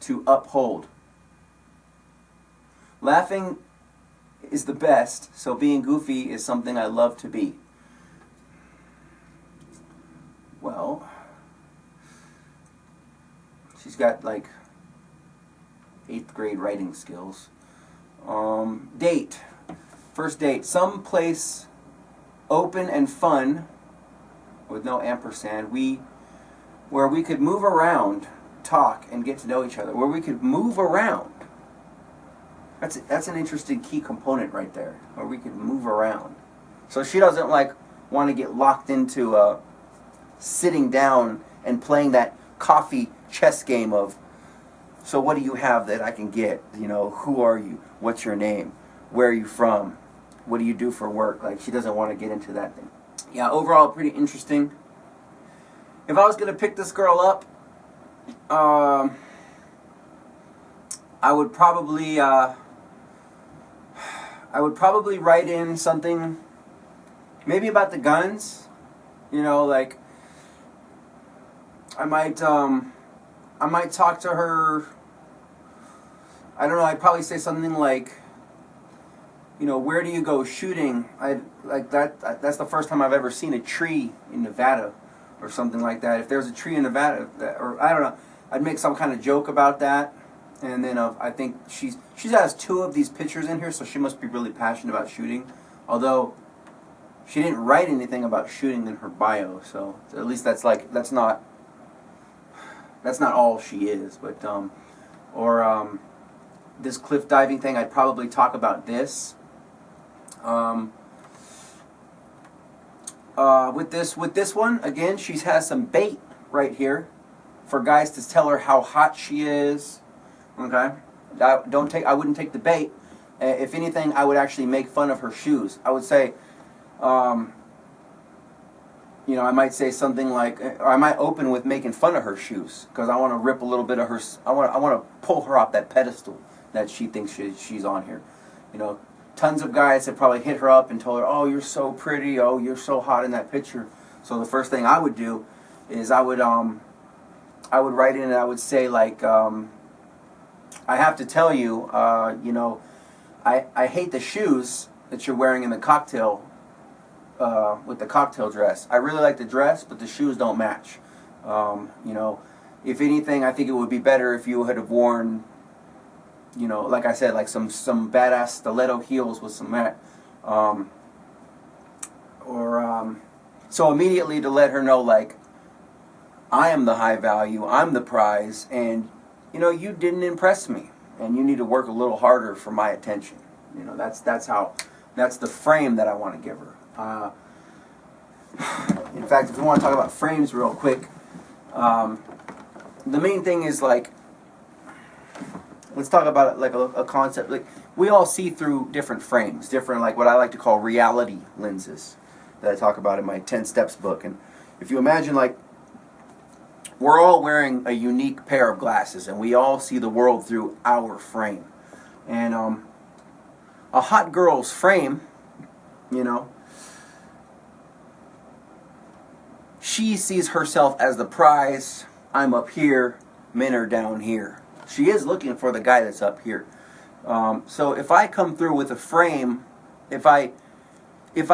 to uphold. Laughing is the best, so being goofy is something I love to be. Well, she's got like 8th grade writing skills. Date. First date. Some place open and fun, with no ampersand, where we could move around, talk, and get to know each other. Where we could move around. That's an interesting key component right there. Where we could move around. So she doesn't like want to get locked into sitting down and playing that coffee chess game of, so what do you have that I can get? You know, who are you? What's your name? Where are you from? What do you do for work? Like, she doesn't want to get into that thing. Yeah, overall pretty interesting. If I was going to pick this girl up, I would probably write in something maybe about the guns. You know, like I might talk to her. I don't know, I'd probably say something like, you know, where do you go shooting? That's the first time I've ever seen a tree in Nevada, or something like that. If there's a tree in Nevada, or I don't know, I'd make some kind of joke about that. And then I think she has 2 of these pictures in here, so she must be really passionate about shooting. Although she didn't write anything about shooting in her bio, so at least that's not all she is. But this cliff diving thing, I'd probably talk about this. With this one, again, she has some bait right here for guys to tell her how hot she is. Okay, I wouldn't take the bait. If anything, I would actually make fun of her shoes. I would say, you know, I might say something like, or I might open with making fun of her shoes, because I want to rip a little bit of her. I want to pull her off that pedestal that she thinks she's on here. You know, tons of guys have probably hit her up and told her, "Oh, you're so pretty. Oh, you're so hot in that picture." So the first thing I would do is I would write in and I would say like, I have to tell you, you know, I hate the shoes that you're wearing in the cocktail. With the cocktail dress. I really like the dress, but the shoes don't match. You know, if anything, I think it would be better if you had have worn, you know, like I said, like some badass stiletto heels with some mat. So immediately to let her know, like, I am the high value, I'm the prize, and, you know, you didn't impress me, and you need to work a little harder for my attention. You know, that's the frame that I want to give her. In fact, if we want to talk about frames real quick, the main thing is, like, let's talk about it like a concept. Like, we all see through different frames, different, like what I like to call reality lenses that I talk about in my 10 Steps book. And if you imagine, like, we're all wearing a unique pair of glasses, and we all see the world through our frame. And a hot girl's frame, you know, she sees herself as the prize. I'm up here, men are down here. She is looking for the guy that's up here. So if I come through with a frame, if I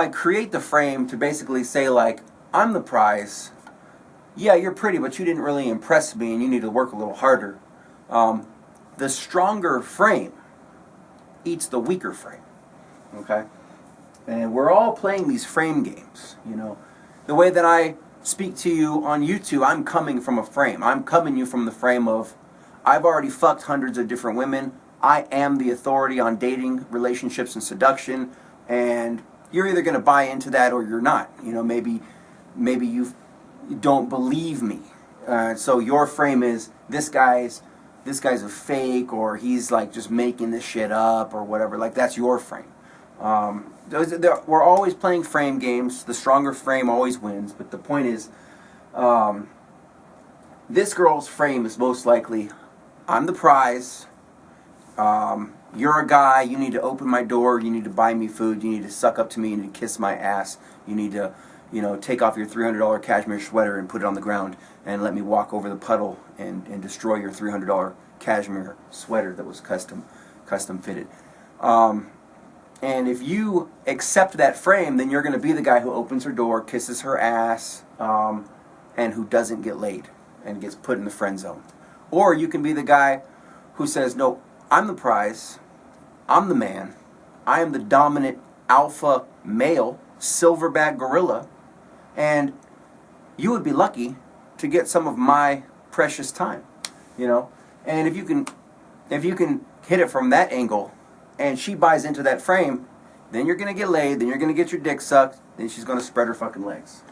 create the frame to basically say, like, I'm the prize, yeah, you're pretty, but you didn't really impress me and you need to work a little harder. The stronger frame eats the weaker frame. Okay? And we're all playing these frame games, you know. The way that I speak to you on YouTube, I'm coming from a frame. I'm coming you from the frame of, I've already fucked hundreds of different women. I am the authority on dating, relationships, and seduction, and you're either going to buy into that or you're not. You know, maybe you don't believe me. So your frame is, this guy's a fake, or he's like just making this shit up or whatever. Like, that's your frame. We're always playing frame games. The stronger frame always wins. But the point is, this girl's frame is most likely, I'm the prize. You're a guy. You need to open my door. You need to buy me food. You need to suck up to me. You need to kiss my ass. You need to, you know, take off your $300 cashmere sweater and put it on the ground and let me walk over the puddle and destroy your $300 cashmere sweater that was custom fitted. And if you accept that frame, then you're going to be the guy who opens her door, kisses her ass, and who doesn't get laid and gets put in the friend zone. Or you can be the guy who says, no, I'm the prize, I'm the man, I am the dominant alpha male, silverback gorilla, and you would be lucky to get some of my precious time, you know. And if you can hit it from that angle, and she buys into that frame, then you're gonna get laid, then you're gonna get your dick sucked, then she's gonna spread her fucking legs.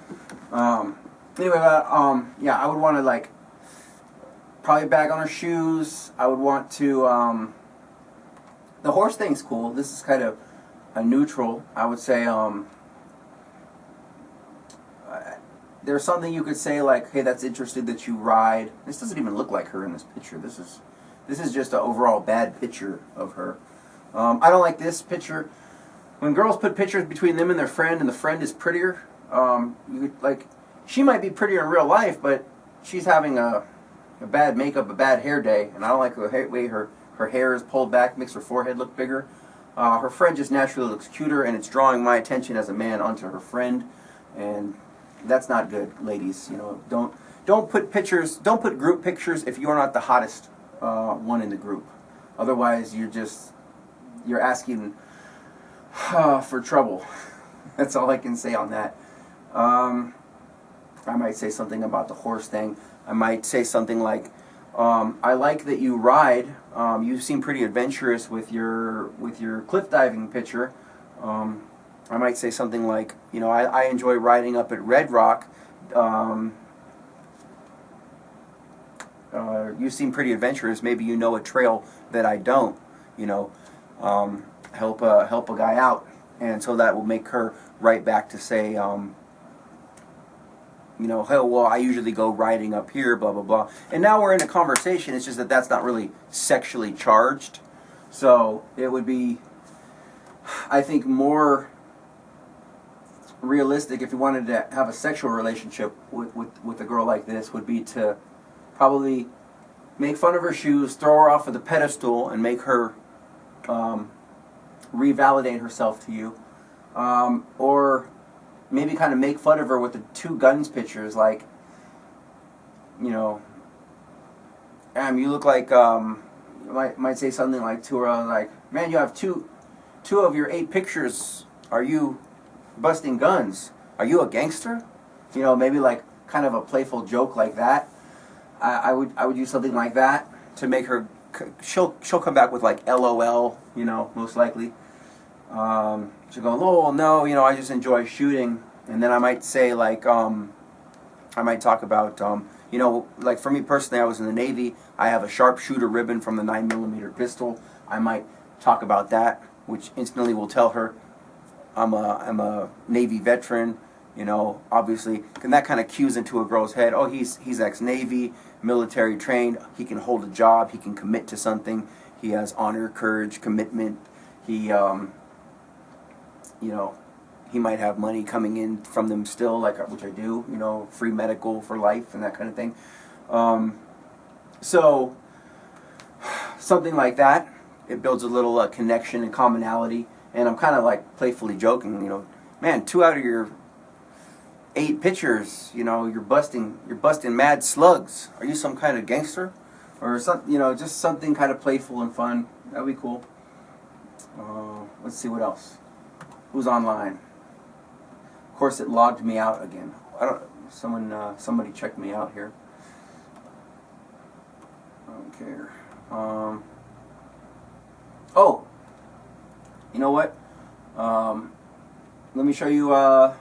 Anyway, yeah, I would want to, like, probably bag on her shoes. I would want to, the horse thing's cool. This is kind of a neutral. I would say, there's something you could say, like, hey, that's interesting that you ride. This doesn't even look like her in this picture. This is just an overall bad picture of her. I don't like this picture. When girls put pictures between them and their friend, and the friend is prettier, you could, like, she might be prettier in real life, but she's having a bad makeup, a bad hair day, and I don't like the way her hair is pulled back, makes her forehead look bigger. Her friend just naturally looks cuter, and it's drawing my attention as a man onto her friend, and that's not good, ladies. You know, don't put group pictures if you're not the hottest one in the group. Otherwise, you're asking for trouble. That's all I can say on that. I might say something about the horse thing. I might say something like, I like that you ride. You seem pretty adventurous with your cliff diving picture. I might say something like, you know, I enjoy riding up at Red Rock. You seem pretty adventurous. Maybe you know a trail that I don't. You know, help a guy out, and so that will make her write back to say, you know, hey, well, I usually go riding up here, blah, blah, blah. And now we're in a conversation. It's just that that's not really sexually charged. So it would be, I think, more realistic if you wanted to have a sexual relationship with a girl like this would be to probably make fun of her shoes, throw her off of the pedestal, and make her revalidate herself to you. Or maybe kind of make fun of her with the two guns pictures, like, you know, you look like, might say something like to her, like, man, you have two of your 8 pictures. Are you busting guns? Are you a gangster? You know, maybe like kind of a playful joke like that. I would use something like that to make her. She'll come back with like LOL. You know, most likely. She'll go, oh no, you know, I just enjoy shooting. And then I might say like, I might talk about, you know, like for me personally, I was in the Navy. I have a sharpshooter ribbon from the 9mm pistol. I might talk about that, which instantly will tell her I'm a Navy veteran, you know, obviously, and that kind of cues into a girl's head, oh, he's ex-Navy, military trained, he can hold a job, he can commit to something, he has honor, courage, commitment, he, you know, he might have money coming in from them still, like, which I do, you know, free medical for life and that kind of thing. So, something like that, it builds a little connection and commonality, and I'm kind of like playfully joking, you know, man, 2 out of your 8 pictures, you know, you're busting mad slugs. Are you some kind of gangster? Or something, you know, just something kind of playful and fun. That'd be cool. Let's see what else. Who's online? Of course, it logged me out again. I don't. Somebody checked me out here. I don't care. Oh, you know what? Let me show you a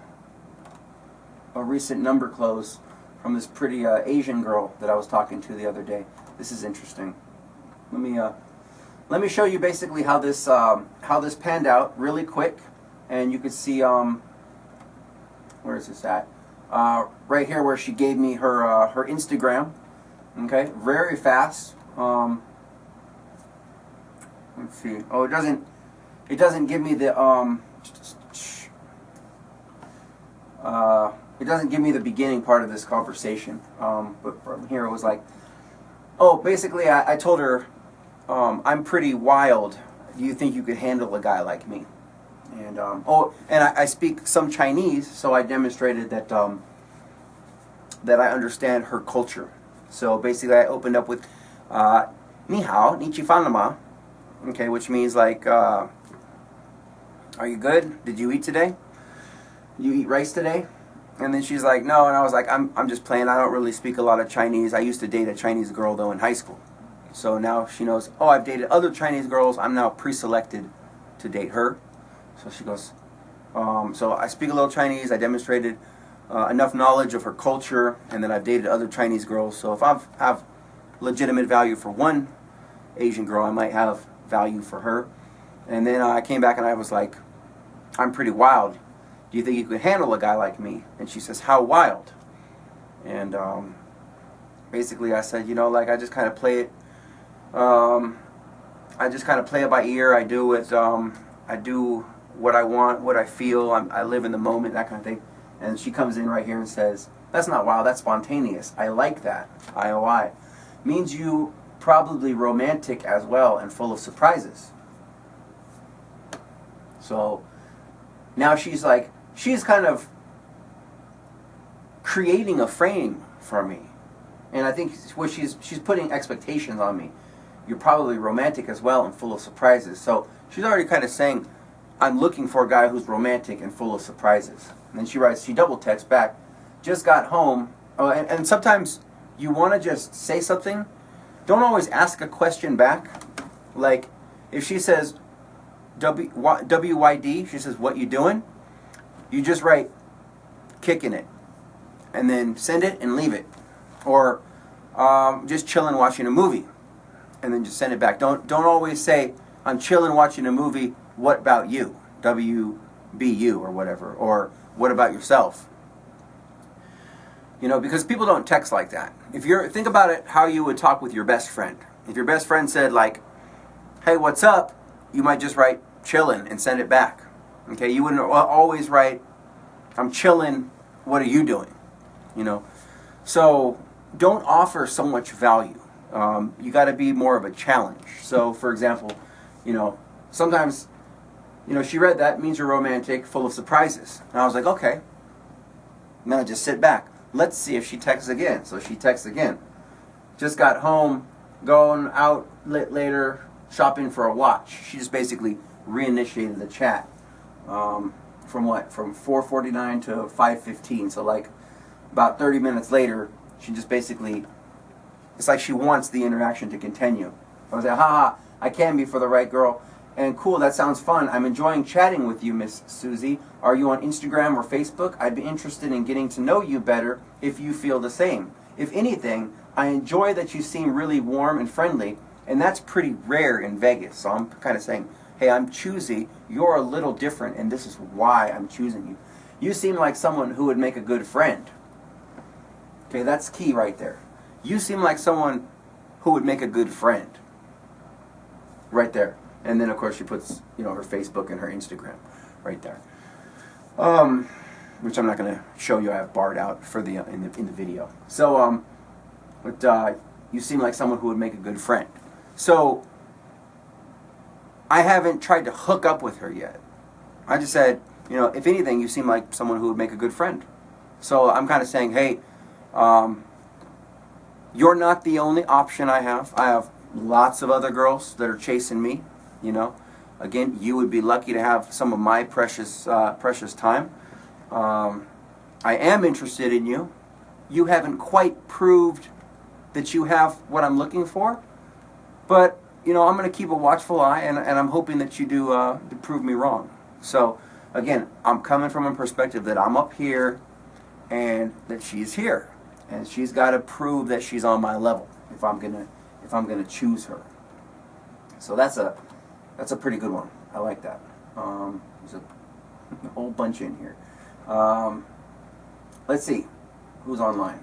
recent number close from this pretty Asian girl that I was talking to the other day. This is interesting. Let me show you basically how this panned out really quick, and you can see where is this at? Right here, where she gave me her Instagram. Okay, very fast. Let's see. Oh, it doesn't give me the it doesn't give me the beginning part of this conversation. But from here it was like, oh, basically I told her, I'm pretty wild. Do you think you could handle a guy like me? And oh, and I speak some Chinese, so I demonstrated that that I understand her culture. So basically, I opened up with "Ni hao, ni chi fan le ma," okay, which means like, "Are you good? Did you eat today? You eat rice today?" And then she's like, "No," and I was like, "I'm just playing. I don't really speak a lot of Chinese. I used to date a Chinese girl though in high school." So now she knows. Oh, I've dated other Chinese girls. I'm now pre-selected to date her. So she goes. So I speak a little Chinese. I demonstrated enough knowledge of her culture, and then I've dated other Chinese girls. So if I have legitimate value for one Asian girl, I might have value for her. And then I came back and I was like, "I'm pretty wild. Do you think you could handle a guy like me?" And she says, "How wild?" And basically I said, you know, like I just kind of play it. I just kind of play it by ear. I do it. I do what I want, what I feel. I live in the moment, that kind of thing. And she comes in right here and says, "That's not wild. That's spontaneous. I like that. IOI means you probably romantic as well and full of surprises." So now she's like, she's kind of creating a frame for me, and I think what she's putting expectations on me. You're probably romantic as well and full of surprises. So she's already kind of saying, I'm looking for a guy who's romantic and full of surprises. And then she writes, she double texts back, "Just got home." Oh, and sometimes you want to just say something. Don't always ask a question back. Like if she says WYD, she says, "What you doing?" You just write, "Kicking it," and then send it and leave it. Or just chilling watching a movie, and then just send it back. Don't always say, "I'm chilling watching a movie. What about you?" WBU or whatever. Or what about yourself? You know, because people don't text like that. Think about it, how you would talk with your best friend. If your best friend said like, "Hey, what's up?" you might just write "chillin" and send it back. Okay, you wouldn't always write, "I'm chillin, what are you doing?" You know, so don't offer so much value. You got to be more of a challenge. So, for example, you know, sometimes, you know, she read that means you're romantic, full of surprises, and I was like, okay. And then I just sit back. Let's see if she texts again. So she texts again. "Just got home, going out later, shopping for a watch." She just basically reinitiated the chat. From what? From 4:49 to 5:15. So like about 30 minutes later, she just basically, it's like she wants the interaction to continue. I was like, haha, I can be for the right girl. And cool, that sounds fun. I'm enjoying chatting with you, Miss Susie. Are you on Instagram or Facebook? I'd be interested in getting to know you better if you feel the same. If anything, I enjoy that you seem really warm and friendly, And that's pretty rare in Vegas. So I'm kind of saying, hey, I'm choosy. You're a little different, and this is why I'm choosing you. You seem like someone who would make a good friend. Okay, that's key right there. You seem like someone who would make a good friend. Right there. And then, of course, she puts, you know, her Facebook and her Instagram right there. Which I'm not going to show you. I have barred out for the in the video. So, but you seem like someone who would make a good friend. So, I haven't tried to hook up with her yet. I just said, you know, if anything, you seem like someone who would make a good friend. So I'm kind of saying, hey, you're not the only option I have. I have lots of other girls that are chasing me, you know. Again, you would be lucky to have some of my precious time. I am interested in you. You haven't quite proved that you have what I'm looking for, but you know, I'm going to keep a watchful eye, and I'm hoping that you do to prove me wrong. So, again, I'm coming from a perspective that I'm up here, and that she's here, and she's got to prove that she's on my level if I'm gonna choose her. So that's a pretty good one. I like that. There's a whole bunch in here. Let's see who's online.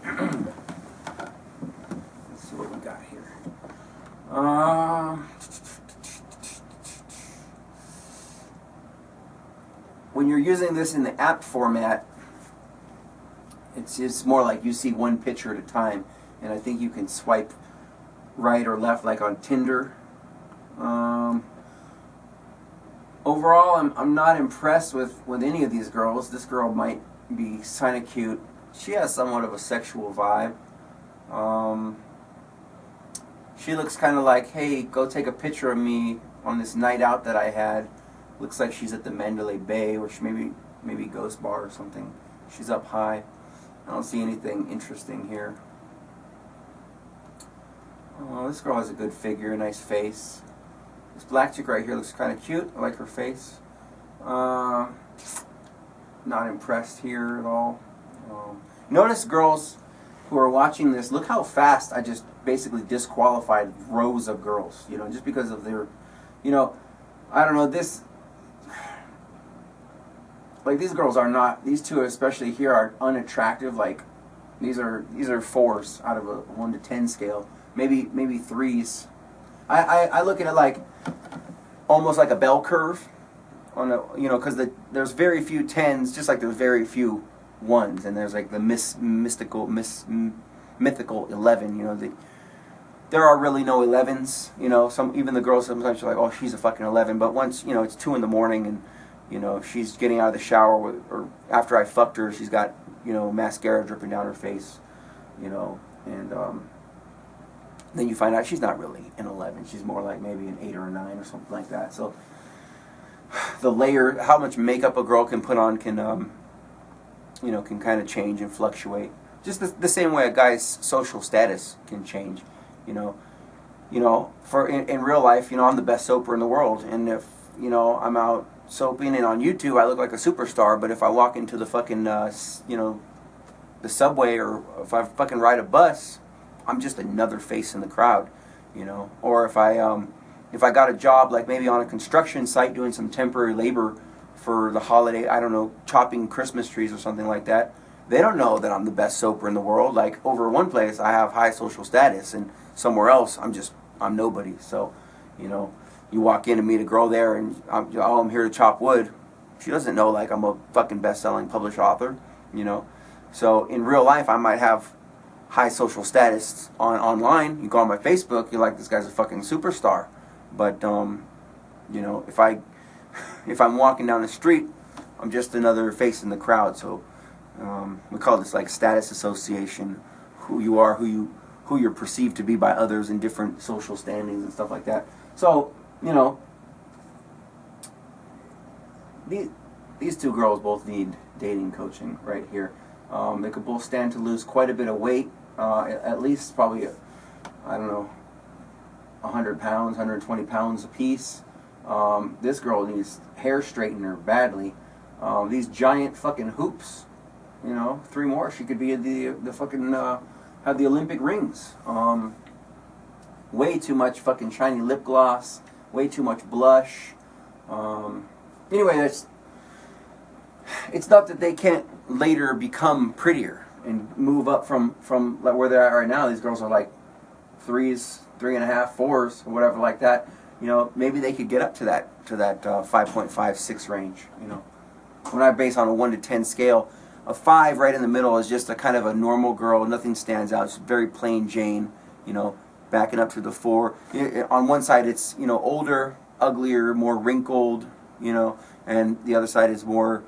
Let's see what we got here. When you're using this in the app format, it's more like you see one picture at a time, and I think you can swipe right or left like on Tinder. Overall, I'm not impressed with any of these girls. This girl might be kind of cute. She has somewhat of a sexual vibe. She looks kind of like, hey, go take a picture of me on this night out that I had. Looks like she's at the Mandalay Bay, or she maybe Ghost Bar or something. She's up high. I don't see anything interesting here. Oh, this girl has a good figure, a nice face. This black chick right here looks kind of cute. I like her face. Not impressed here at all. Notice, girls who are watching this, look how fast I just basically disqualified rows of girls. You know, just because of their, you know, I don't know, this, like, these girls are not, these two especially here are unattractive. Like, these are 4s out of a 1 to 10 scale. Maybe 3s. I look at it like almost like a bell curve on a, you know, because there's very few 10s, just like there's very few 1s, and there's like the mythical 11. You know, there are really no 11s. You know, even the girls sometimes are like, oh, she's a fucking 11. But once, you know, it's 2 in the morning and, you know, she's getting out of the shower or after I fucked her, she's got, you know, mascara dripping down her face, you know, and then you find out she's not really an 11. She's more like maybe an 8 or a 9 or something like that. So the layer, how much makeup a girl can put on can, you know, can kind of change and fluctuate. Just the same way a guy's social status can change, you know. You know, for in real life, you know, I'm the best soaper in the world, and if, you know, I'm out soaping and on YouTube, I look like a superstar. But if I walk into the fucking, you know, the subway, or if I fucking ride a bus, I'm just another face in the crowd, you know. Or if I got a job, like maybe on a construction site doing some temporary labor for the holiday, I don't know, chopping Christmas trees or something like that, they don't know that I'm the best soaper in the world. Like, over one place, I have high social status, and somewhere else, I'm nobody. So, you know, you walk in and meet a girl there, and I'm here to chop wood. She doesn't know, like, I'm a fucking best-selling published author, you know. So in real life, I might have high social status online. You go on my Facebook, you're like, this guy's a fucking superstar. But you know, if I'm walking down the street, I'm just another face in the crowd. So we call this like status association. Who you are, who you're perceived to be by others in different social standings and stuff like that. So, you know, these two girls both need dating coaching right here. They could both stand to lose quite a bit of weight, at least probably, I don't know, 100 pounds, 120 pounds apiece. This girl needs hair straightener badly. These giant fucking hoops, you know, 3 more, she could be the fucking, have the Olympic rings. way too much fucking shiny lip gloss, way too much blush. Anyway, it's not that they can't later become prettier and move up from like where they're at right now. These girls are like 3s, 3.5, 4s, or whatever like that. You know, maybe they could get up to that 5.5, 6 range. You know, when I base on a 1 to 10 scale, a 5 right in the middle is just a kind of a normal girl. Nothing stands out. It's very plain Jane. You know, backing up to the 4. On one side, it's, you know, older, uglier, more wrinkled. You know, and the other side is more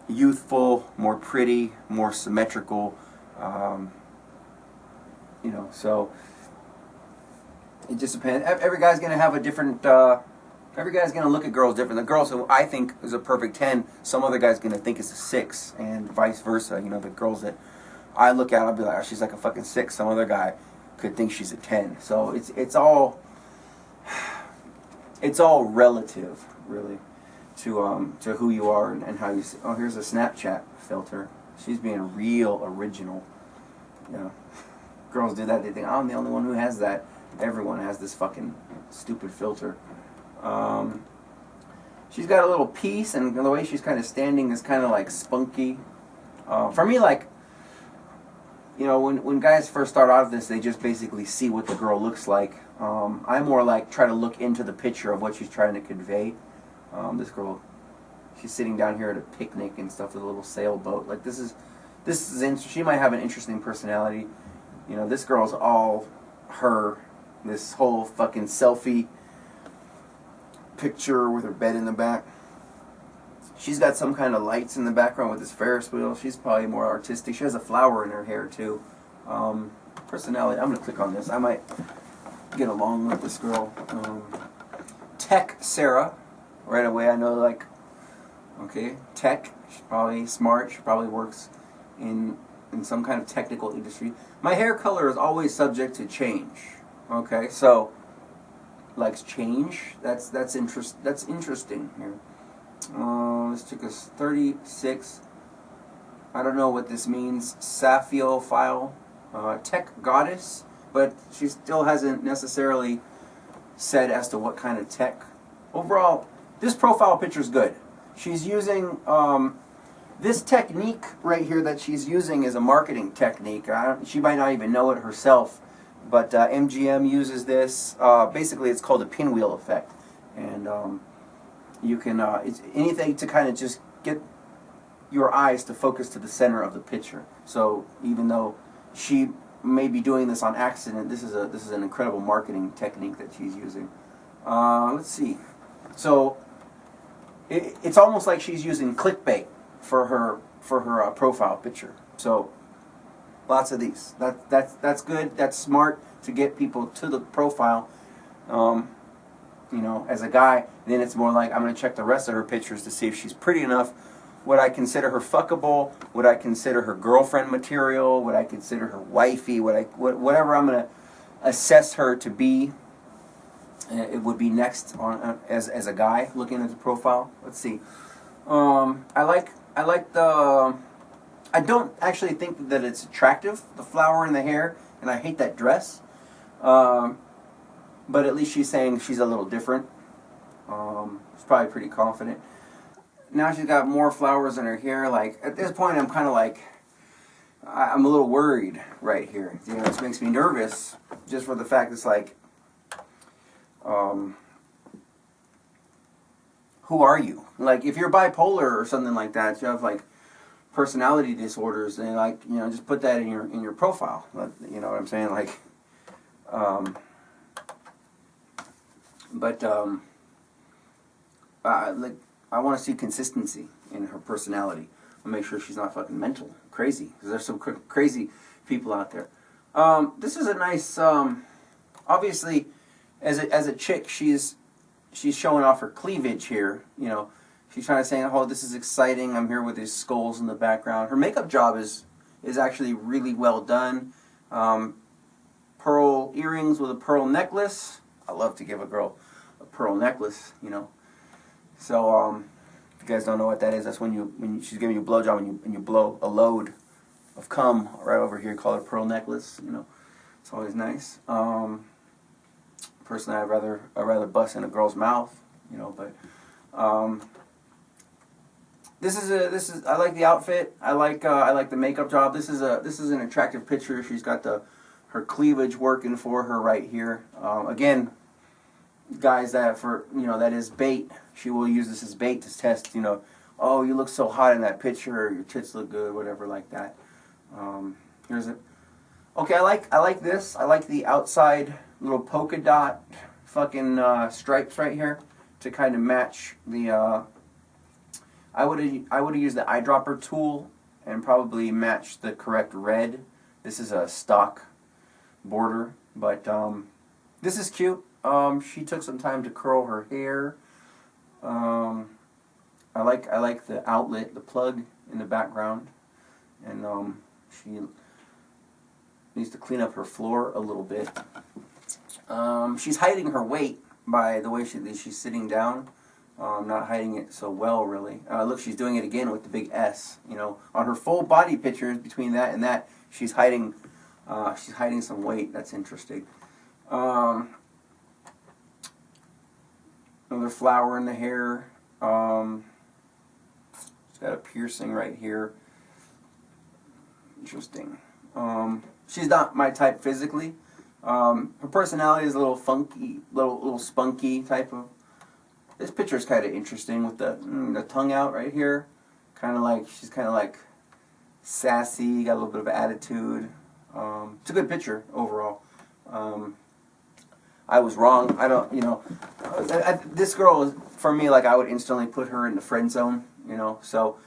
youthful, more pretty, more symmetrical. You know, so it just depends. Every guy's gonna have a different. Every guy's gonna look at girls different. The girls who I think is a perfect 10, some other guy's gonna think is a 6, and vice versa. You know, the girls that I look at, I'll be like, oh, she's like a fucking 6. Some other guy could think she's a 10. So it's all relative, really, to who you are and how you see. Oh, here's a Snapchat filter. She's being real original. You know, girls do that. They think, oh, I'm the only one who has that. Everyone has this fucking stupid filter. She's got a little piece, and the way she's kind of standing is kind of like spunky. For me, like, you know, when guys first start out of this, they just basically see what the girl looks like. I more like try to look into the picture of what she's trying to convey. This girl, she's sitting down here at a picnic and stuff with a little sailboat. Like, this is she might have an interesting personality. You know, this girl's all her. This whole fucking selfie picture with her bed in the back. She's got some kind of lights in the background with this Ferris wheel. She's probably more artistic. She has a flower in her hair too. Personality. I'm gonna click on this. I might get along with this girl. Tech Sarah. Right away, I know, like, okay, tech. She's probably smart. She probably works in some kind of technical industry. My hair color is always subject to change. Okay, so likes change. That's interesting here. This took us 36. I don't know what this means. Saphiophile, tech goddess, but she still hasn't necessarily said as to what kind of tech. Overall, this profile picture is good. She's using this technique right here that she's using is a marketing technique. She might not even know it herself, but MGM uses this. Basically, it's called a pinwheel effect, and you can it's anything to kind of just get your eyes to focus to the center of the picture. So even though she may be doing this on accident, this is an incredible marketing technique that she's using. Let's see. So it's almost like she's using clickbait for her profile picture. So lots of these. That's good. That's smart to get people to the profile. You know, as a guy, then it's more like I'm going to check the rest of her pictures to see if she's pretty enough. Would I consider her fuckable? Would I consider her girlfriend material? Would I consider her wifey? Whatever I'm going to assess her to be, it would be next on as a guy looking at the profile. Let's see. I like the. I don't actually think that it's attractive, the flower in the hair, and I hate that dress. But at least she's saying she's a little different. She's probably pretty confident. Now she's got more flowers in her hair. Like, at this point, I'm kind of like, I'm a little worried right here. You know, this makes me nervous just for the fact it's like, who are you? Like, if you're bipolar or something like that, you have like personality disorders, and like, you know, just put that in your profile. You know what I'm saying? Like, like, I want to see consistency in her personality. I'll make sure she's not fucking mental, crazy, because there's some crazy people out there. This is a nice. Obviously, as a chick, she's showing off her cleavage here. You know, she's trying to say, "Oh, this is exciting. I'm here with these skulls in the background." Her makeup job is actually really well done. Pearl earrings with a pearl necklace. I love to give a girl a pearl necklace, you know. So, if you guys don't know what that is, that's when she's giving you a blowjob and you blow a load of cum right over here. Call it a pearl necklace, you know. It's always nice. Personally, I'd rather bust in a girl's mouth, you know. But this is I like the outfit. I like the makeup job. This is an attractive picture. She's got her cleavage working for her right here. Again, guys, that is bait. She will use this as bait to test, you know, oh, you look so hot in that picture, or your tits look good, whatever like that. Here's it. Okay, I like this. I like the outside little polka dot fucking stripes right here to kind of match the. I would have used the eyedropper tool and probably match the correct red. This is a stock border, but this is cute. She took some time to curl her hair. I like the outlet, the plug in the background, and she needs to clean up her floor a little bit. She's hiding her weight by the way she's sitting down. Not hiding it so well, really. Look, she's doing it again with the big S. You know, on her full body pictures, between that and that, she's hiding some weight. That's interesting. Another flower in the hair. She's got a piercing right here. Interesting. She's not my type physically. Her personality is a little funky, little spunky type of. This picture is kind of interesting with the tongue out right here. She's kind of like sassy, got a little bit of attitude. It's a good picture overall. I was wrong. I don't, you know, this girl is, for me, like, I would instantly put her in the friend zone, you know. So,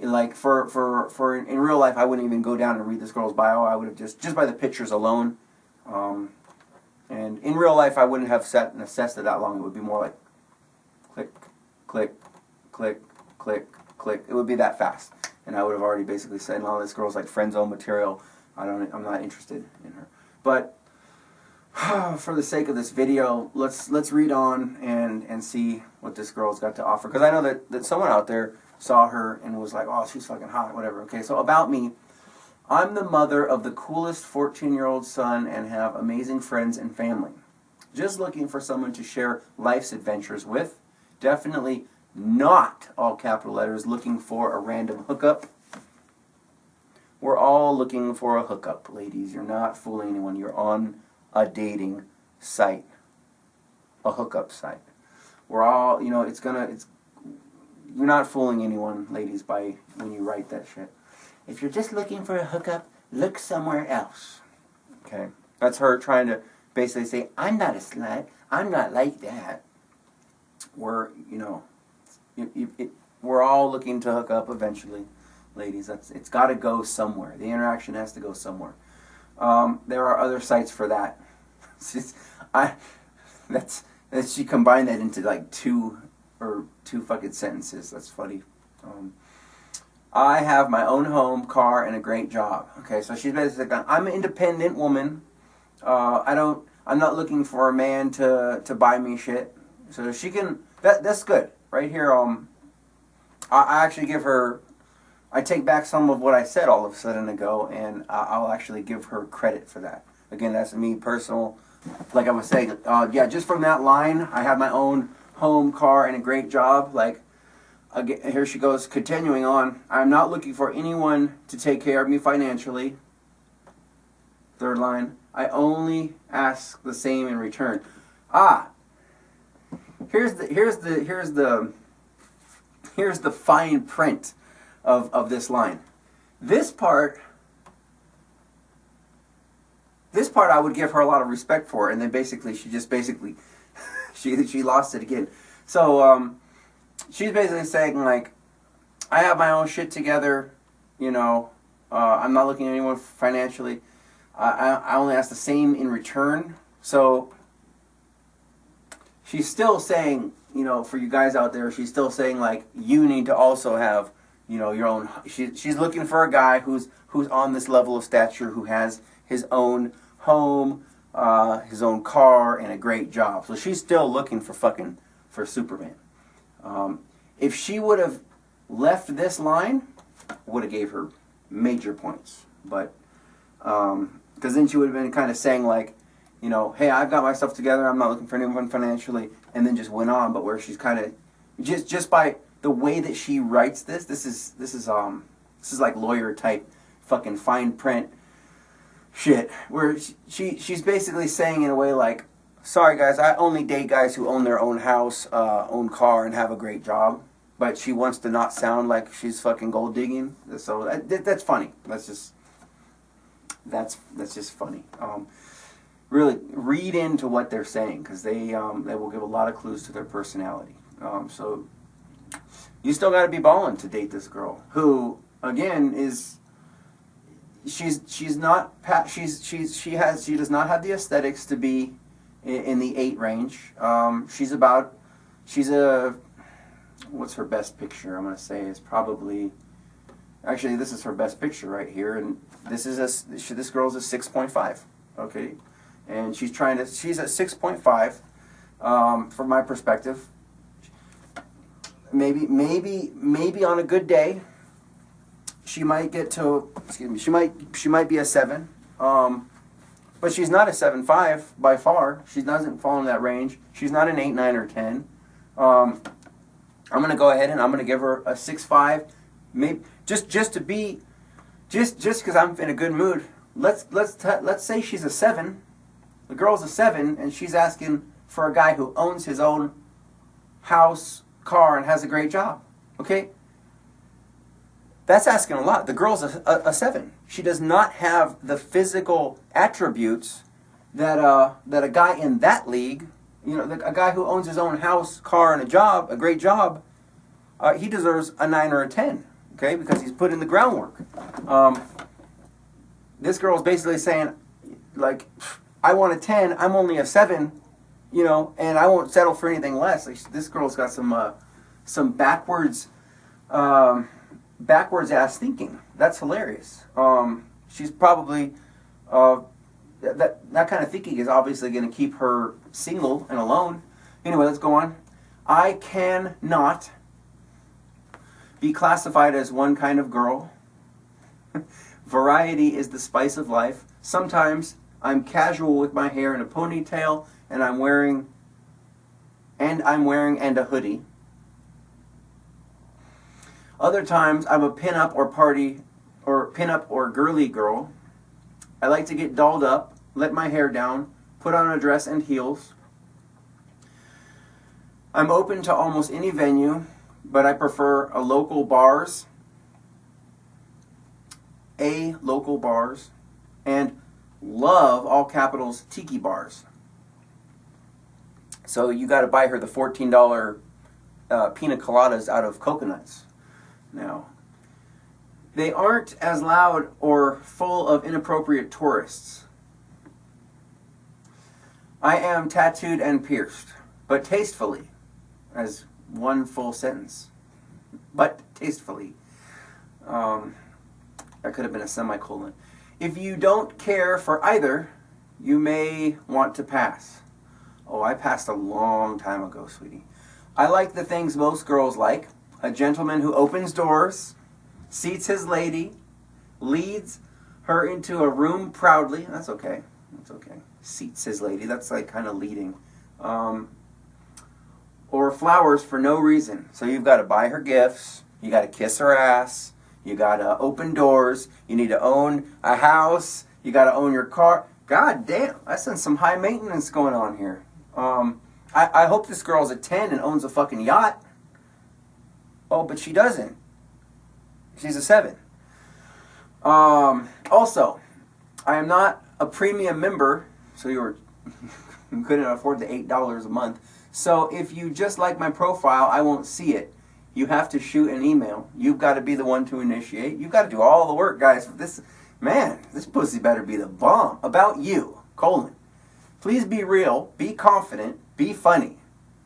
like, for in real life, I wouldn't even go down and read this girl's bio. I would have just by the pictures alone. And in real life, I wouldn't have sat and assessed it that long. It would be more like click, click, click, click, click. It would be that fast, and I would have already basically said, "No, this girl's like friend zone material. I'm not interested in her." But for the sake of this video, let's read on and see what this girl's got to offer. Because I know that someone out there saw her and was like, "Oh, she's fucking hot," whatever. Okay, so about me. I'm the mother of the coolest 14-year-old son and have amazing friends and family. Just looking for someone to share life's adventures with. Definitely not, all capital letters, looking for a random hookup. We're all looking for a hookup, ladies. You're not fooling anyone. You're on a dating site. A hookup site. We're all, you know, you're not fooling anyone, ladies, by when you write that shit. If you're just looking for a hookup, look somewhere else. Okay? That's her trying to basically say, I'm not a slut. I'm not like that. We're, you know, we're all looking to hook up eventually, ladies. It's got to go somewhere. The interaction has to go somewhere. There are other sites for that. She combined that into like two fucking sentences. That's funny. I have my own home, car, and a great job. Okay, so she's basically like, I'm an independent woman. I'm not looking for a man to buy me shit. So she can. That's good right here. I actually give her. I take back some of what I said all of a sudden ago, and I'll actually give her credit for that. Again, that's me personal. Like I was saying, yeah, just from that line, I have my own home, car, and a great job. Like. Again, here she goes, continuing on. I'm not looking for anyone to take care of me financially. Third line. I only ask the same in return. Here's the fine print of this line. This part I would give her a lot of respect for, and then basically she lost it again. So she's basically saying, like, I have my own shit together, you know, I'm not looking at anyone financially. I only ask the same in return. So she's still saying, you know, for you guys out there, she's still saying, like, you need to also have, you know, your own. She's looking for a guy who's on this level of stature, who has his own home, his own car, and a great job. So she's still looking for Superman. If she would have left this line, would have gave her major points. But because then she would have been kind of saying, like, you know, hey, I've got myself together, I'm not looking for anyone financially, and then just went on. But where she's kind of just by the way that she writes this is like lawyer type fucking fine print shit, where she's basically saying in a way like, sorry guys, I only date guys who own their own house, own car, and have a great job. But she wants to not sound like she's fucking gold digging. So that's funny. That's just funny. Really read into what they're saying, because they will give a lot of clues to their personality. So you still got to be balling to date this girl, who again is she does not have the aesthetics to be in the 8 range. What's her best picture? I'm gonna say is probably, actually this is her best picture right here, and this girl's a 6.5. Okay, and she's at 6.5. From my perspective, maybe on a good day, she might get to, she might be a 7. But she's not a 7.5 by far. She doesn't fall in that range. She's not an 8, 9, or 10. I'm gonna go ahead and I'm gonna give her a 6.5. Maybe just because I'm in a good mood. Let's say she's a 7. The girl's a 7, and she's asking for a guy who owns his own house, car, and has a great job. Okay? That's asking a lot. The girl's a 7. She does not have the physical attributes that a guy in that league, you know, a guy who owns his own house, car, and a great job, he deserves a 9 or a 10. Okay, because he's put in the groundwork. This girl's basically saying, like, I want a 10. I'm only a 7, you know, and I won't settle for anything less. Like, this girl's got some backwards ass thinking. That's hilarious. She's probably that kind of thinking is obviously going to keep her single and alone. Anyway, let's go on. I cannot be classified as one kind of girl. Variety is the spice of life. Sometimes I'm casual with my hair in a ponytail, and I'm wearing a hoodie. Other times I'm a pinup or girly girl. I like to get dolled up, let my hair down, put on a dress and heels. I'm open to almost any venue, but I prefer local bars, and love, all capitals, tiki bars. So you got to buy her the $14 pina coladas out of coconuts. Now, they aren't as loud or full of inappropriate tourists. I am tattooed and pierced, but tastefully, as one full sentence. But tastefully. That could have been a semicolon. If you don't care for either, you may want to pass. Oh, I passed a long time ago, sweetie. I like the things most girls like. A gentleman who opens doors, seats his lady, leads her into a room proudly. That's okay. That's okay. Seats his lady. That's like kind of leading. Or flowers for no reason. So you've got to buy her gifts. You got to kiss her ass. You got to open doors. You need to own a house. You got to own your car. God damn. That's some high maintenance going on here. I hope this girl's a 10 and owns a fucking yacht. Oh, but she doesn't. She's a 7. Also, I am not a premium member, so you couldn't afford the $8 a month. So if you just like my profile, I won't see it. You have to shoot an email. You've got to be the one to initiate. You've got to do all the work, guys. This pussy better be the bomb. About you, : please be real, be confident, be funny,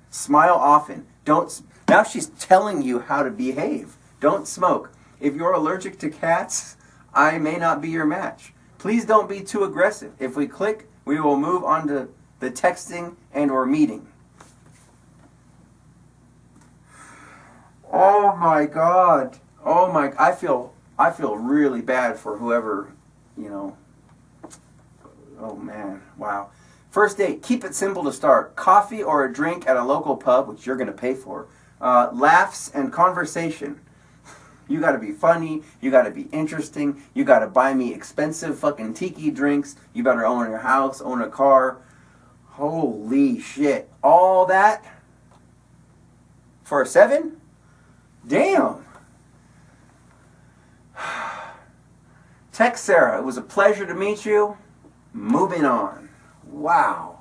smile often. Now she's telling you how to behave. Don't smoke. If you're allergic to cats, I may not be your match. Please don't be too aggressive. If we click, we will move on to the texting and or meeting. Oh my God. Oh my, I feel really bad for whoever, you know. Oh man, wow. First date, keep it simple to start. Coffee or a drink at a local pub, which you're going to pay for. Laughs and conversation. You got to be funny. You got to be interesting. You got to buy me expensive fucking tiki drinks. You better own your house, own a car. Holy shit. All that for a 7? Damn. Text Sarah, it was a pleasure to meet you. Moving on. Wow.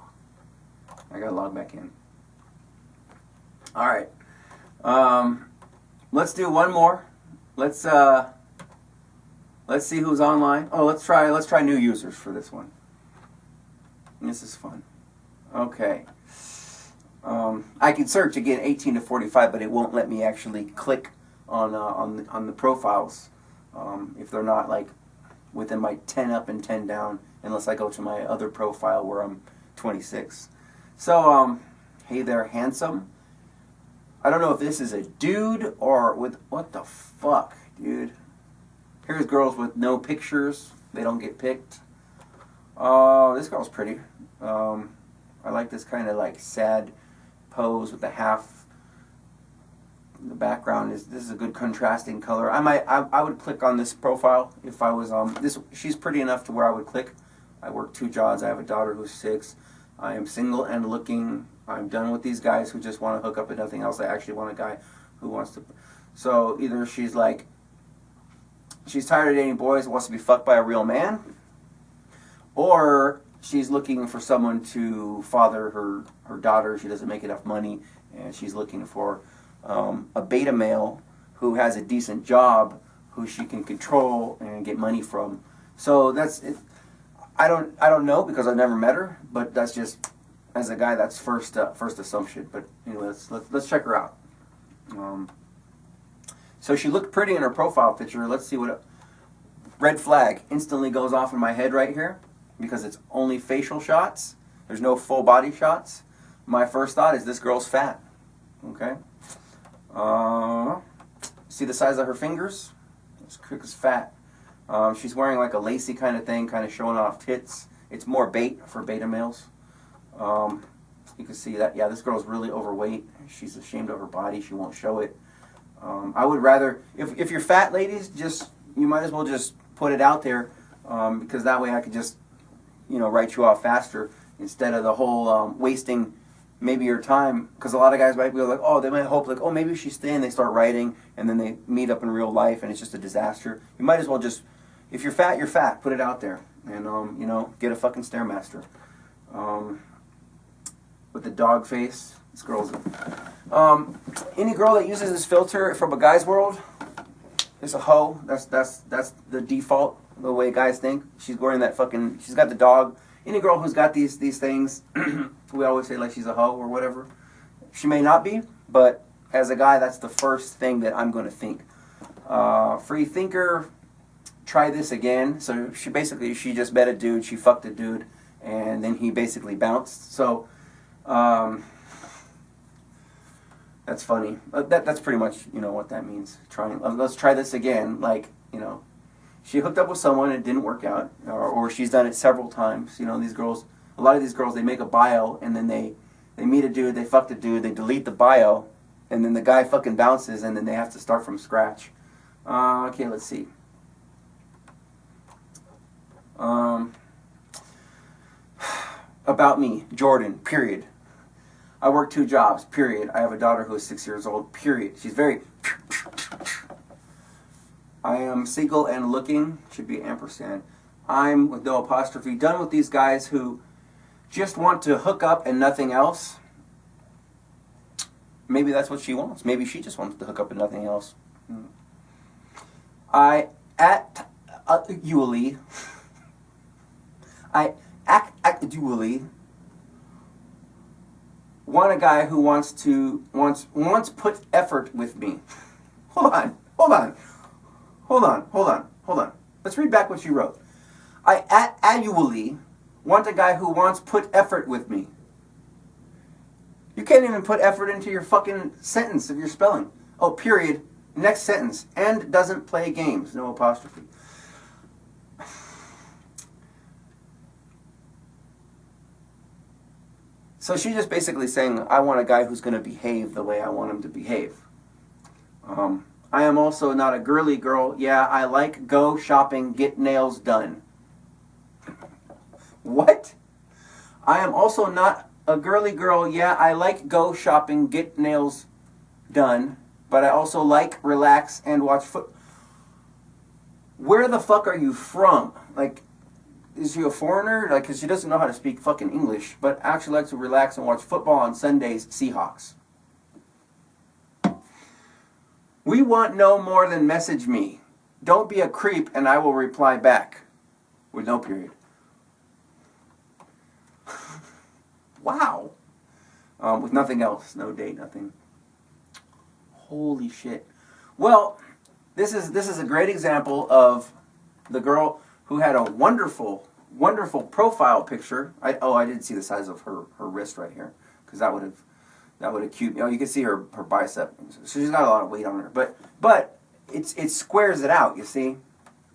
I gotta log back in. Alright. Let's do one more. Let's see who's online. Oh, let's try new users for this one. This is fun. Okay. I can search again 18 to 45, but it won't let me actually click on the profiles if they're not like within my 10 up and 10 down, unless I go to my other profile where I'm 26. So hey there, handsome. I don't know if this is a dude or with what the fuck, dude. Here's girls with no pictures. They don't get picked. This girl's pretty. I like this kind of like sad pose with the half. The background this is a good contrasting color. I would click on this profile if I was she's pretty enough to where I would click. I work 2 jobs. I have a daughter who's 6. I am single and looking. I'm done with these guys who just want to hook up and nothing else. I actually want a guy who wants to. So either she's like, she's tired of dating boys and wants to be fucked by a real man, or she's looking for someone to father her daughter. She doesn't make enough money, and she's looking for a beta male who has a decent job, who she can control and get money from. So that's it. I don't know because I've never met her, but that's just, as a guy, that's first assumption. But anyway, let's check her out. So she looked pretty in her profile picture. Let's see what red flag instantly goes off in my head right here, because it's only facial shots. There's no full body shots. My first thought is this girl's fat. Okay. See the size of her fingers? It's quick as fat. She's wearing like a lacy kind of thing, kind of showing off tits. It's more bait for beta males. You can see that, yeah, this girl's really overweight. She's ashamed of her body. She won't show it. I would rather, if you're fat, ladies, you might as well just put it out there, because that way I could just, write you off faster instead of the whole wasting maybe your time. Because a lot of guys might be like, oh, they might hope like, oh, maybe she's thin. They start writing, and then they meet up in real life, and it's just a disaster. You might as well just, if you're fat, you're fat. Put it out there, and get a fucking Stairmaster. With the dog face, this girl's. Any girl that uses this filter from a guy's world is a hoe. That's the default, the way guys think. She's wearing that fucking. She's got the dog. Any girl who's got these things, we always say like she's a hoe or whatever. She may not be, but as a guy, that's the first thing that I'm going to think. Free thinker, try this again. So she just met a dude. She fucked a dude, and then he basically bounced. So. That's funny. That's pretty much, what that means. Let's try this again. Like, she hooked up with someone, it didn't work out, or she's done it several times. These girls, a lot of these girls, they make a bio, and then they meet a dude, they fuck the dude, they delete the bio, and then the guy fucking bounces, and then they have to start from scratch. Okay, let's see. About me, Jordan, period. I work 2 jobs, period. I have a daughter who is 6 years old, period. She's very... I am single and looking, should be ampersand. I'm, with no apostrophe, done with these guys who just want to hook up and nothing else. Maybe that's what she wants. Maybe she just wants to hook up and nothing else. I actually want a guy who wants put effort with me. Hold on. Let's read back what you wrote. I annually want a guy who wants put effort with me. You can't even put effort into your fucking sentence of your spelling. Oh, period. Next sentence. And doesn't play games. No apostrophe. So she's just basically saying, I want a guy who's going to behave the way I want him to behave. I am also not a girly girl. Yeah, I like go shopping, get nails done. What? I am also not a girly girl. Yeah, I like go shopping, get nails done. But I also like relax and watch foot. Where the fuck are you from? Like, is she a foreigner? Like, because she doesn't know how to speak fucking English, but actually likes to relax and watch football on Sundays, Seahawks. We want no more than message me. Don't be a creep and I will reply back. With no period. Wow. With nothing else. No date, nothing. Holy shit. Well, this is a great example of the girl who had a wonderful profile picture. I didn't see the size of her wrist right here, because that would have cute. You can see her bicep. So she's got a lot of weight on her, but it squares it out. You see,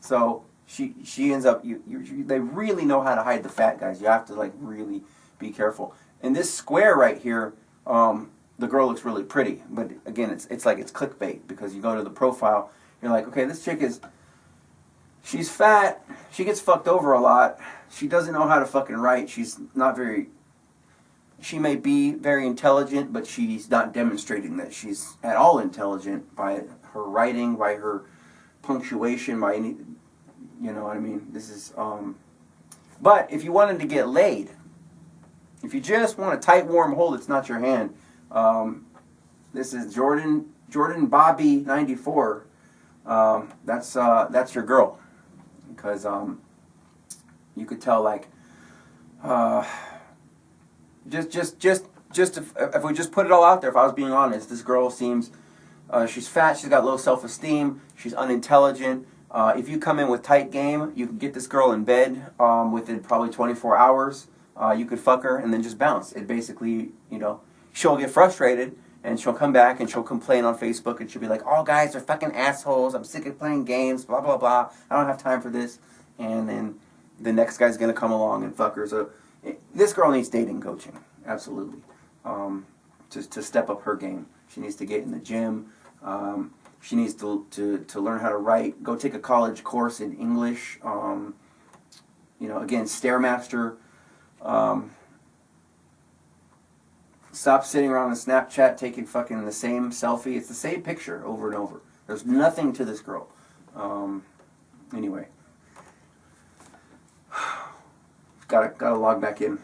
so she ends up. They really know how to hide the fat, guys. You have to like really be careful. And this square right here, the girl looks really pretty, but again, it's like it's clickbait, because you go to the profile, you're like, okay, this chick she's fat, she gets fucked over a lot, she doesn't know how to fucking write, she may be very intelligent, but she's not demonstrating that she's at all intelligent by her writing, by her punctuation, by any, you know what I mean? This is, but if you wanted to get laid, if you just want a tight, warm hold, it's not your hand. This is Jordan Bobby 94. That's your girl, because you could tell, like, just if we just put it all out there, if I was being honest, this girl seems she's fat, she's got low self-esteem, she's unintelligent. If you come in with tight game, you can get this girl in bed within probably 24 hours. You could fuck her and then just bounce. It basically, she'll get frustrated and she'll come back and she'll complain on Facebook and she'll be like, "All guys are fucking assholes. I'm sick of playing games. Blah blah blah. I don't have time for this." And then the next guy's gonna come along and fuck her. So this girl needs dating coaching, absolutely. To step up her game, she needs to get in the gym. She needs to learn how to write. Go take a college course in English. Again, Stairmaster. Stop sitting around on Snapchat taking fucking the same selfie. It's the same picture over and over. There's nothing to this girl. Anyway. Gotta log back in.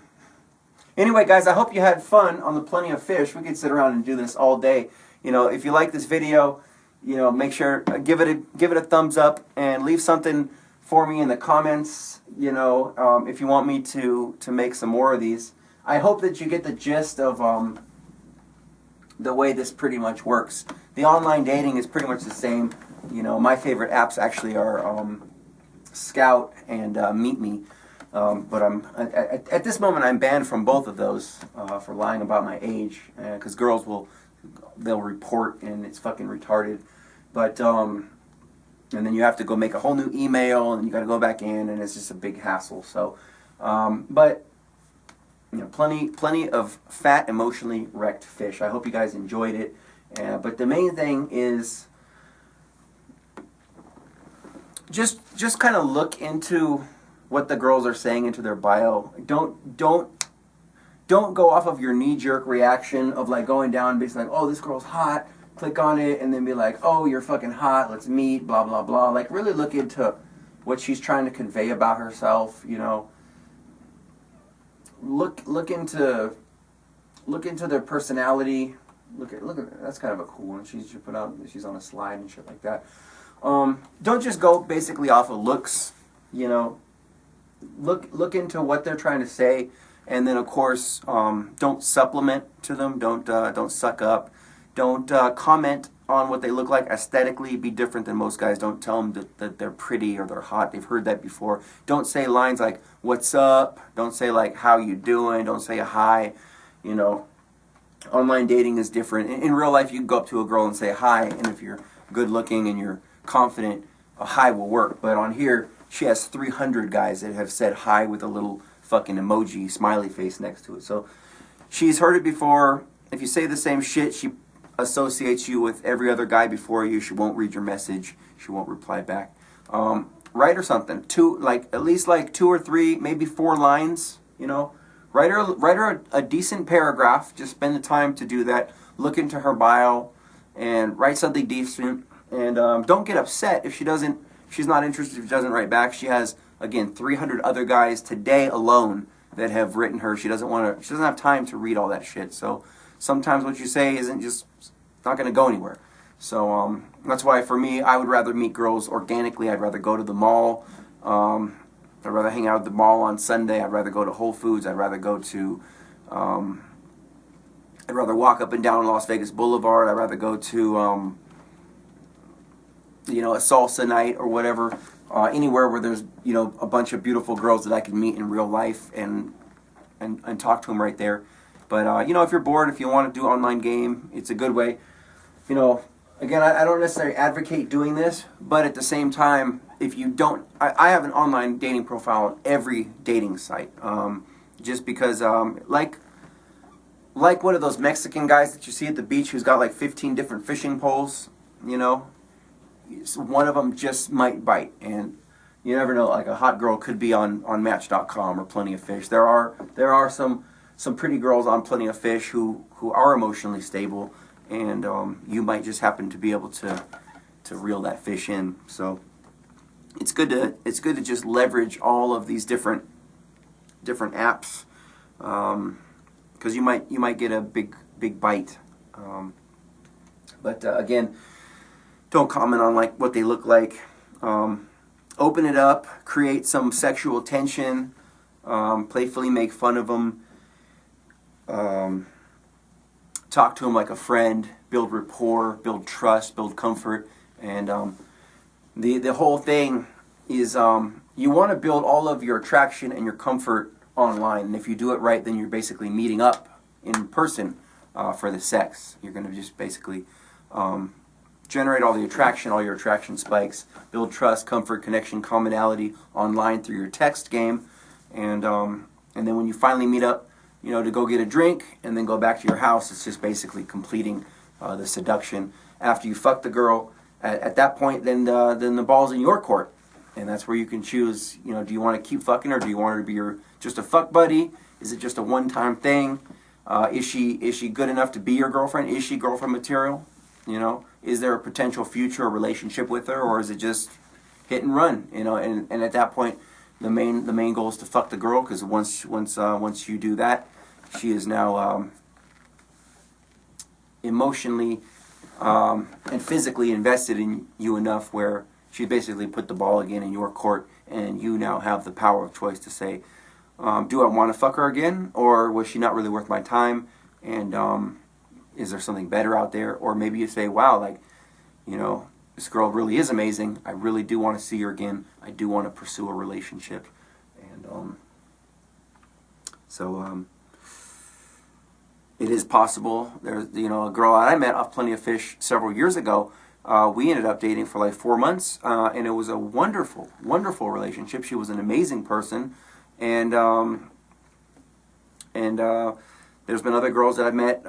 Anyway, guys, I hope you had fun on the Plenty of Fish. We could sit around and do this all day. If you like this video, make sure give it a thumbs up and leave something for me in the comments. If you want me to make some more of these. I hope that you get the gist of the way this pretty much works. The online dating is pretty much the same. My favorite apps actually are Scout and Meet Me. But at this moment I'm banned from both of those for lying about my age, because girls they'll report and it's fucking retarded. But and then you have to go make a whole new email and you got to go back in and it's just a big hassle. So, but plenty of fat, emotionally wrecked fish. I hope you guys enjoyed it. But the main thing is just kind of look into what the girls are saying into their bio. Don't go off of your knee-jerk reaction of like going down and being like, "Oh, this girl's hot." Click on it and then be like, "Oh, you're fucking hot. Let's meet." Blah blah blah. Like really look into what she's trying to convey about herself. Look into their personality. Look at that's kind of a cool one. She put out. She's on a slide and shit like that. Don't just go basically off of looks. Look into what they're trying to say, and then of course don't supplement to them. Don't suck up. Don't comment on what they look like aesthetically. Be different than most guys. Don't tell them that they're pretty or they're hot. They've heard that before. Don't say lines like "What's up?" Don't say like "How you doing?" Don't say a hi. Online dating is different. In real life, you can go up to a girl and say hi, and if you're good looking and you're confident, a hi will work. But on here, she has 300 guys that have said hi with a little fucking emoji, smiley face next to it. So she's heard it before. If you say the same shit, she associates you with every other guy before you. She won't read your message. She won't reply back. Write her something. At least like 2 or 3, maybe 4 lines. You know, write her a decent paragraph. Just spend the time to do that. Look into her bio and write something decent. And don't get upset if she's not interested, if she doesn't write back. She has, again, 300 other guys today alone that have written her. She doesn't have time to read all that shit. So sometimes what you say isn't just not going to go anywhere. So that's why for me, I would rather meet girls organically. I'd rather go to the mall. I'd rather hang out at the mall on Sunday. I'd rather go to Whole Foods. I'd rather go to I'd rather walk up and down Las Vegas Boulevard. I'd rather go to you know, a salsa night or whatever, anywhere where there's, you know, a bunch of beautiful girls that I can meet in real life and talk to them right there. But you know, if you're bored, if you want to do online game, it's a good way. You know, again, I don't necessarily advocate doing this, but at the same time, if you don't, I have an online dating profile on every dating site, just because like one of those Mexican guys that you see at the beach who's got like 15 different fishing poles, you know. One of them just might bite, and you never know. Like a hot girl could be on Match.com or Plenty of Fish. There are some pretty girls on Plenty of Fish who are emotionally stable, and you might just happen to be able to reel that fish in. So it's good to just leverage all of these different apps, because you might get a big bite. But again, don't comment on like what they look like. Open it up, create some sexual tension, playfully make fun of them, talk to them like a friend, build rapport, build trust, build comfort, and the whole thing is you want to build all of your attraction and your comfort online, and if you do it right, then you're basically meeting up in person for the sex. You're going to just basically generate all the attraction, all your attraction spikes, build trust, comfort, connection, commonality online through your text game, and then when you finally meet up, you know, to go get a drink and then go back to your house, it's just basically completing the seduction. After you fuck the girl, at that point, then the ball's in your court, and that's where you can choose. You know, do you want to keep fucking her? Do you want her to be just a fuck buddy? Is it just a one-time thing? Is she good enough to be your girlfriend? Is she girlfriend material? You know, is there a potential future relationship with her, or is it just hit and run? You know, and at that point, the main goal is to fuck the girl, because once you do that, she is now emotionally and physically invested in you enough where she basically put the ball again in your court, and you now have the power of choice to say, do I want to fuck her again, or was she not really worth my time, and is there something better out there? Or maybe you say, wow, like, you know, this girl really is amazing. I really do want to see her again. I do want to pursue a relationship. And so it is possible. There's, you know, a girl I met off Plenty of Fish several years ago. We ended up dating for like 4 months, and it was a wonderful, wonderful relationship. She was an amazing person, and there's been other girls that I've met.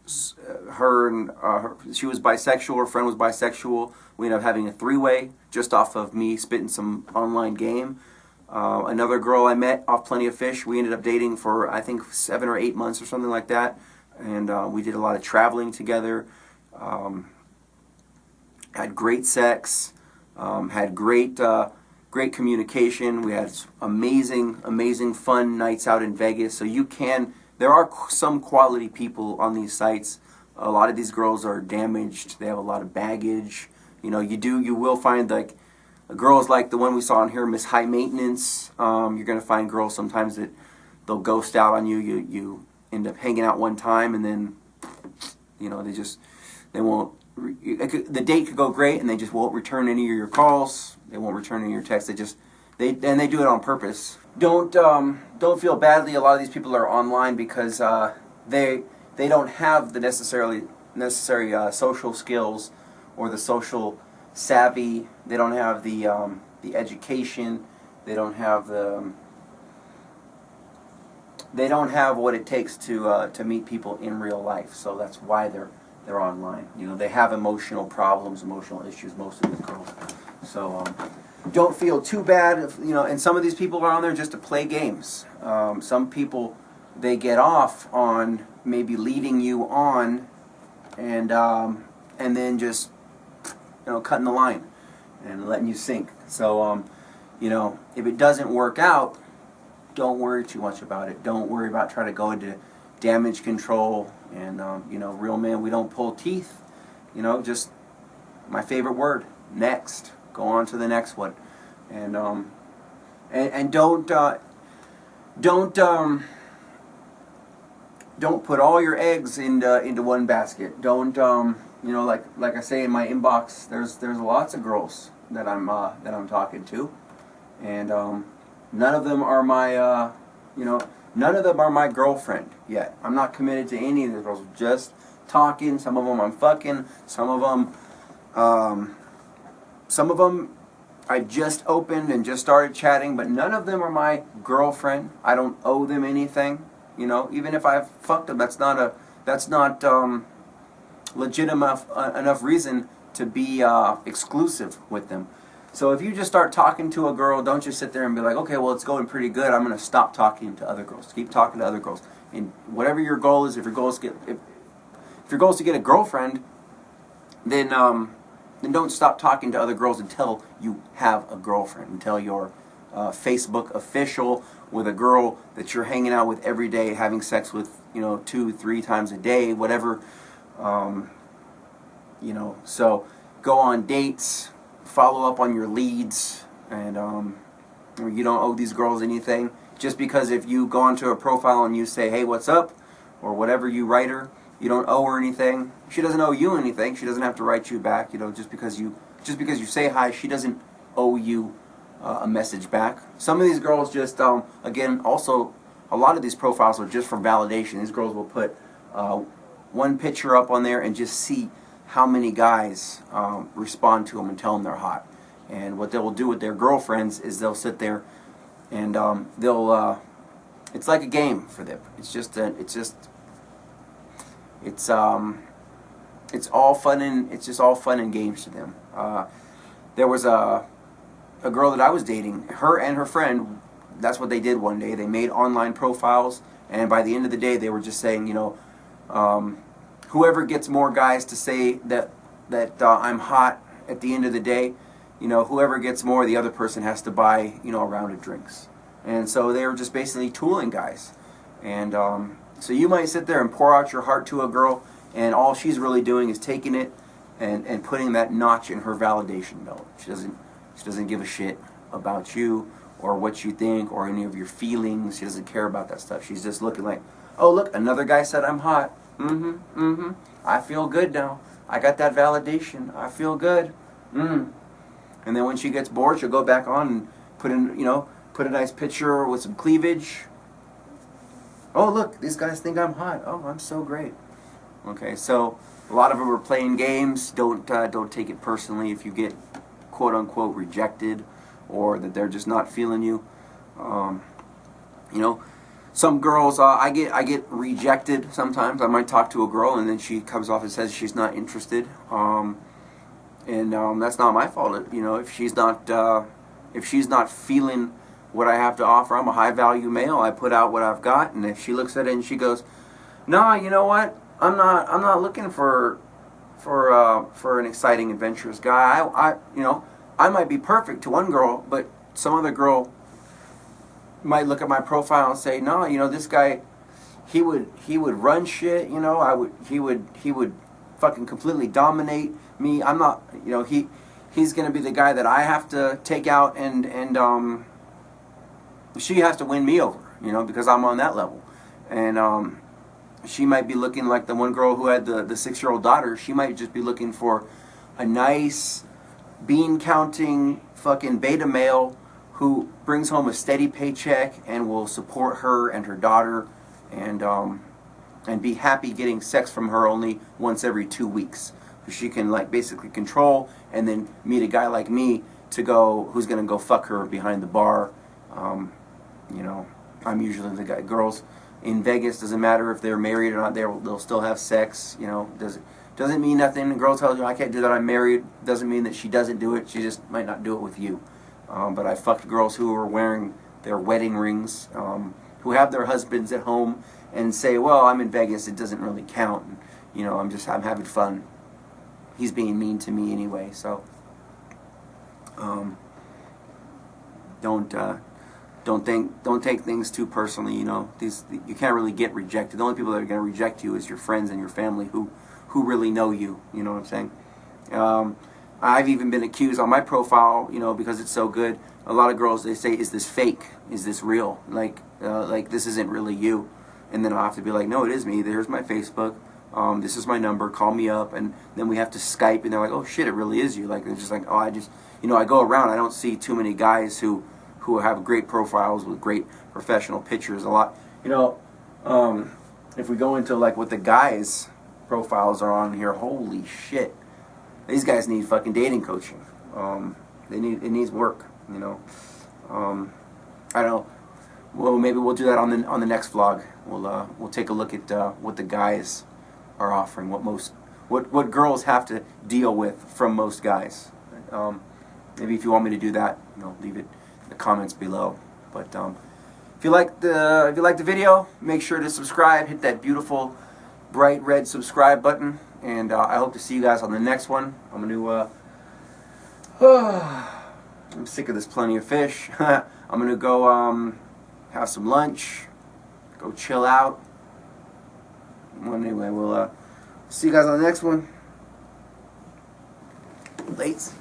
She was bisexual. Her friend was bisexual. We ended up having a 3-way just off of me spitting some online game. Another girl I met off Plenty of Fish, we ended up dating for I think 7 or 8 months or something like that, and we did a lot of traveling together. Had great sex, had great communication. We had amazing fun nights out in Vegas. So there are some quality people on these sites. A lot of these girls are damaged. They have a lot of baggage. You know, you will find like girls like the one we saw on here, Miss High Maintenance. You're going to find girls sometimes that they'll ghost out on you. You end up hanging out one time, and then, you know, they won't. The date could go great, and they just won't return any of your calls. They won't return any of your texts. They do it on purpose. Don't feel badly. A lot of these people are online because they don't have the necessary social skills or the social savvy. They don't have the education. They don't have they don't have what it takes to meet people in real life. So that's why they're online. You know, they have emotional problems, emotional issues. Most of these girls. So don't feel too bad. If, you know, and some of these people are on there just to play games. Some people, they get off on maybe leading you on, and then just, you know, cutting the line and letting you sink. So you know, if it doesn't work out, don't worry too much about it. Don't worry about trying to go into damage control. And you know, real men, we don't pull teeth. You know, just my favorite word, next. Go on to the next one. And don't put all your eggs into one basket. Don't you know, like I say in my inbox, there's lots of girls that I'm talking to, and none of them are my you know, none of them are my girlfriend yet. I'm not committed to any of the girls. Just talking. Some of them I'm fucking. Some of them I just opened and just started chatting, but none of them are my girlfriend. I don't owe them anything. You know, even if I've fucked them, that's not legitimate enough reason to be exclusive with them. So if you just start talking to a girl, don't just sit there and be like, okay, well, it's going pretty good, I'm going to stop talking to other girls. Keep talking to other girls. And whatever your goal is, if your goal is to get a girlfriend, then don't stop talking to other girls until you have a girlfriend, until you're Facebook official with a girl that you're hanging out with every day, having sex with, you know, 2-3 times a day, whatever. You know, so go on dates, follow up on your leads, and you don't owe these girls anything. Just because if you go onto a profile and you say, hey, what's up, or whatever you write her, you don't owe her anything. She doesn't owe you anything. She doesn't have to write you back. You know, just because you say hi, she doesn't owe you a message back. Some of these girls just, again, also, a lot of these profiles are just for validation. These girls will put one picture up on there and just see how many guys respond to them and tell them they're hot. And what they will do with their girlfriends is they'll sit there and they'll, it's like a game for them. It's all fun and games to them. There was a girl that I was dating. Her and her friend, that's what they did one day. They made online profiles, and by the end of the day, they were just saying, you know, whoever gets more guys to say that I'm hot at the end of the day, you know, whoever gets more, the other person has to buy, you know, a round of drinks. And so they were just basically tooling guys. And so you might sit there and pour out your heart to a girl, and all she's really doing is taking it and putting that notch in her validation belt. She doesn't give a shit about you or what you think or any of your feelings. She doesn't care about that stuff. She's just looking like, oh, look, another guy said I'm hot. I feel good now. I got that validation. I feel good. And then when she gets bored, she'll go back on and put a nice picture with some cleavage. Oh, look, these guys think I'm hot. Oh, I'm so great. Okay, so a lot of them are playing games. Don't take it personally if you get quote unquote rejected or that they're just not feeling you. You know, some girls, I get rejected sometimes. I might talk to a girl and then she comes off and says she's not interested. And that's not my fault. You know, if she's not feeling what I have to offer, I'm a high value male. I put out what I've got, and if she looks at it and she goes, "No, you know what? I'm not looking for an exciting, adventurous guy. I might be perfect to one girl, but some other girl might look at my profile and say, no, you know, this guy, he would run shit. You know, he would fucking completely dominate me. I'm not, you know, he's gonna be the guy that I have to take out, and she has to win me over, you know, because I'm on that level. And she might be looking like the one girl who had the 6-year-old daughter. She might just be looking for a nice bean counting fucking beta male who brings home a steady paycheck and will support her and her daughter, and be happy getting sex from her only once every 2 weeks. She can like basically control, and then meet a guy like me to go, who's gonna go fuck her behind the bar, you know, I'm usually the guy. Girls in Vegas, doesn't matter if they're married or not, they'll still have sex. You know, doesn't mean nothing. The girl tells you I can't do that, I'm married. Doesn't mean that she doesn't do it. She just might not do it with you. But I fucked girls who are wearing their wedding rings, who have their husbands at home and say, well, I'm in Vegas, it doesn't really count. And, you know, I'm having fun. He's being mean to me anyway, so don't take things too personally. You know, you can't really get rejected. The only people that are going to reject you is your friends and your family who really know you. You know what I'm saying? I've even been accused on my profile, you know, because it's so good. A lot of girls, they say, "Is this fake? Is this real? Like this isn't really you." And then I'll have to be like, "No, it is me. There's my Facebook. This is my number. Call me up." And then we have to Skype, and they're like, "Oh shit, it really is you." Like they're just like, "Oh, you know, I go around. I don't see too many guys who have great profiles with great professional pictures. A lot, you know. If we go into like what the guys' profiles are on here, holy shit, these guys need fucking dating coaching. It needs work. You know. I don't know. Well, maybe we'll do that on the next vlog. We'll take a look at what the guys are offering, what girls have to deal with from most guys. Maybe if you want me to do that, you know, leave it in the comments below. But if you like the video, make sure to subscribe. Hit that beautiful bright red subscribe button, and I hope to see you guys on the next one. I'm sick of this plenty of fish. I'm gonna go have some lunch, go chill out. Well, anyway, we'll see you guys on the next one. Late.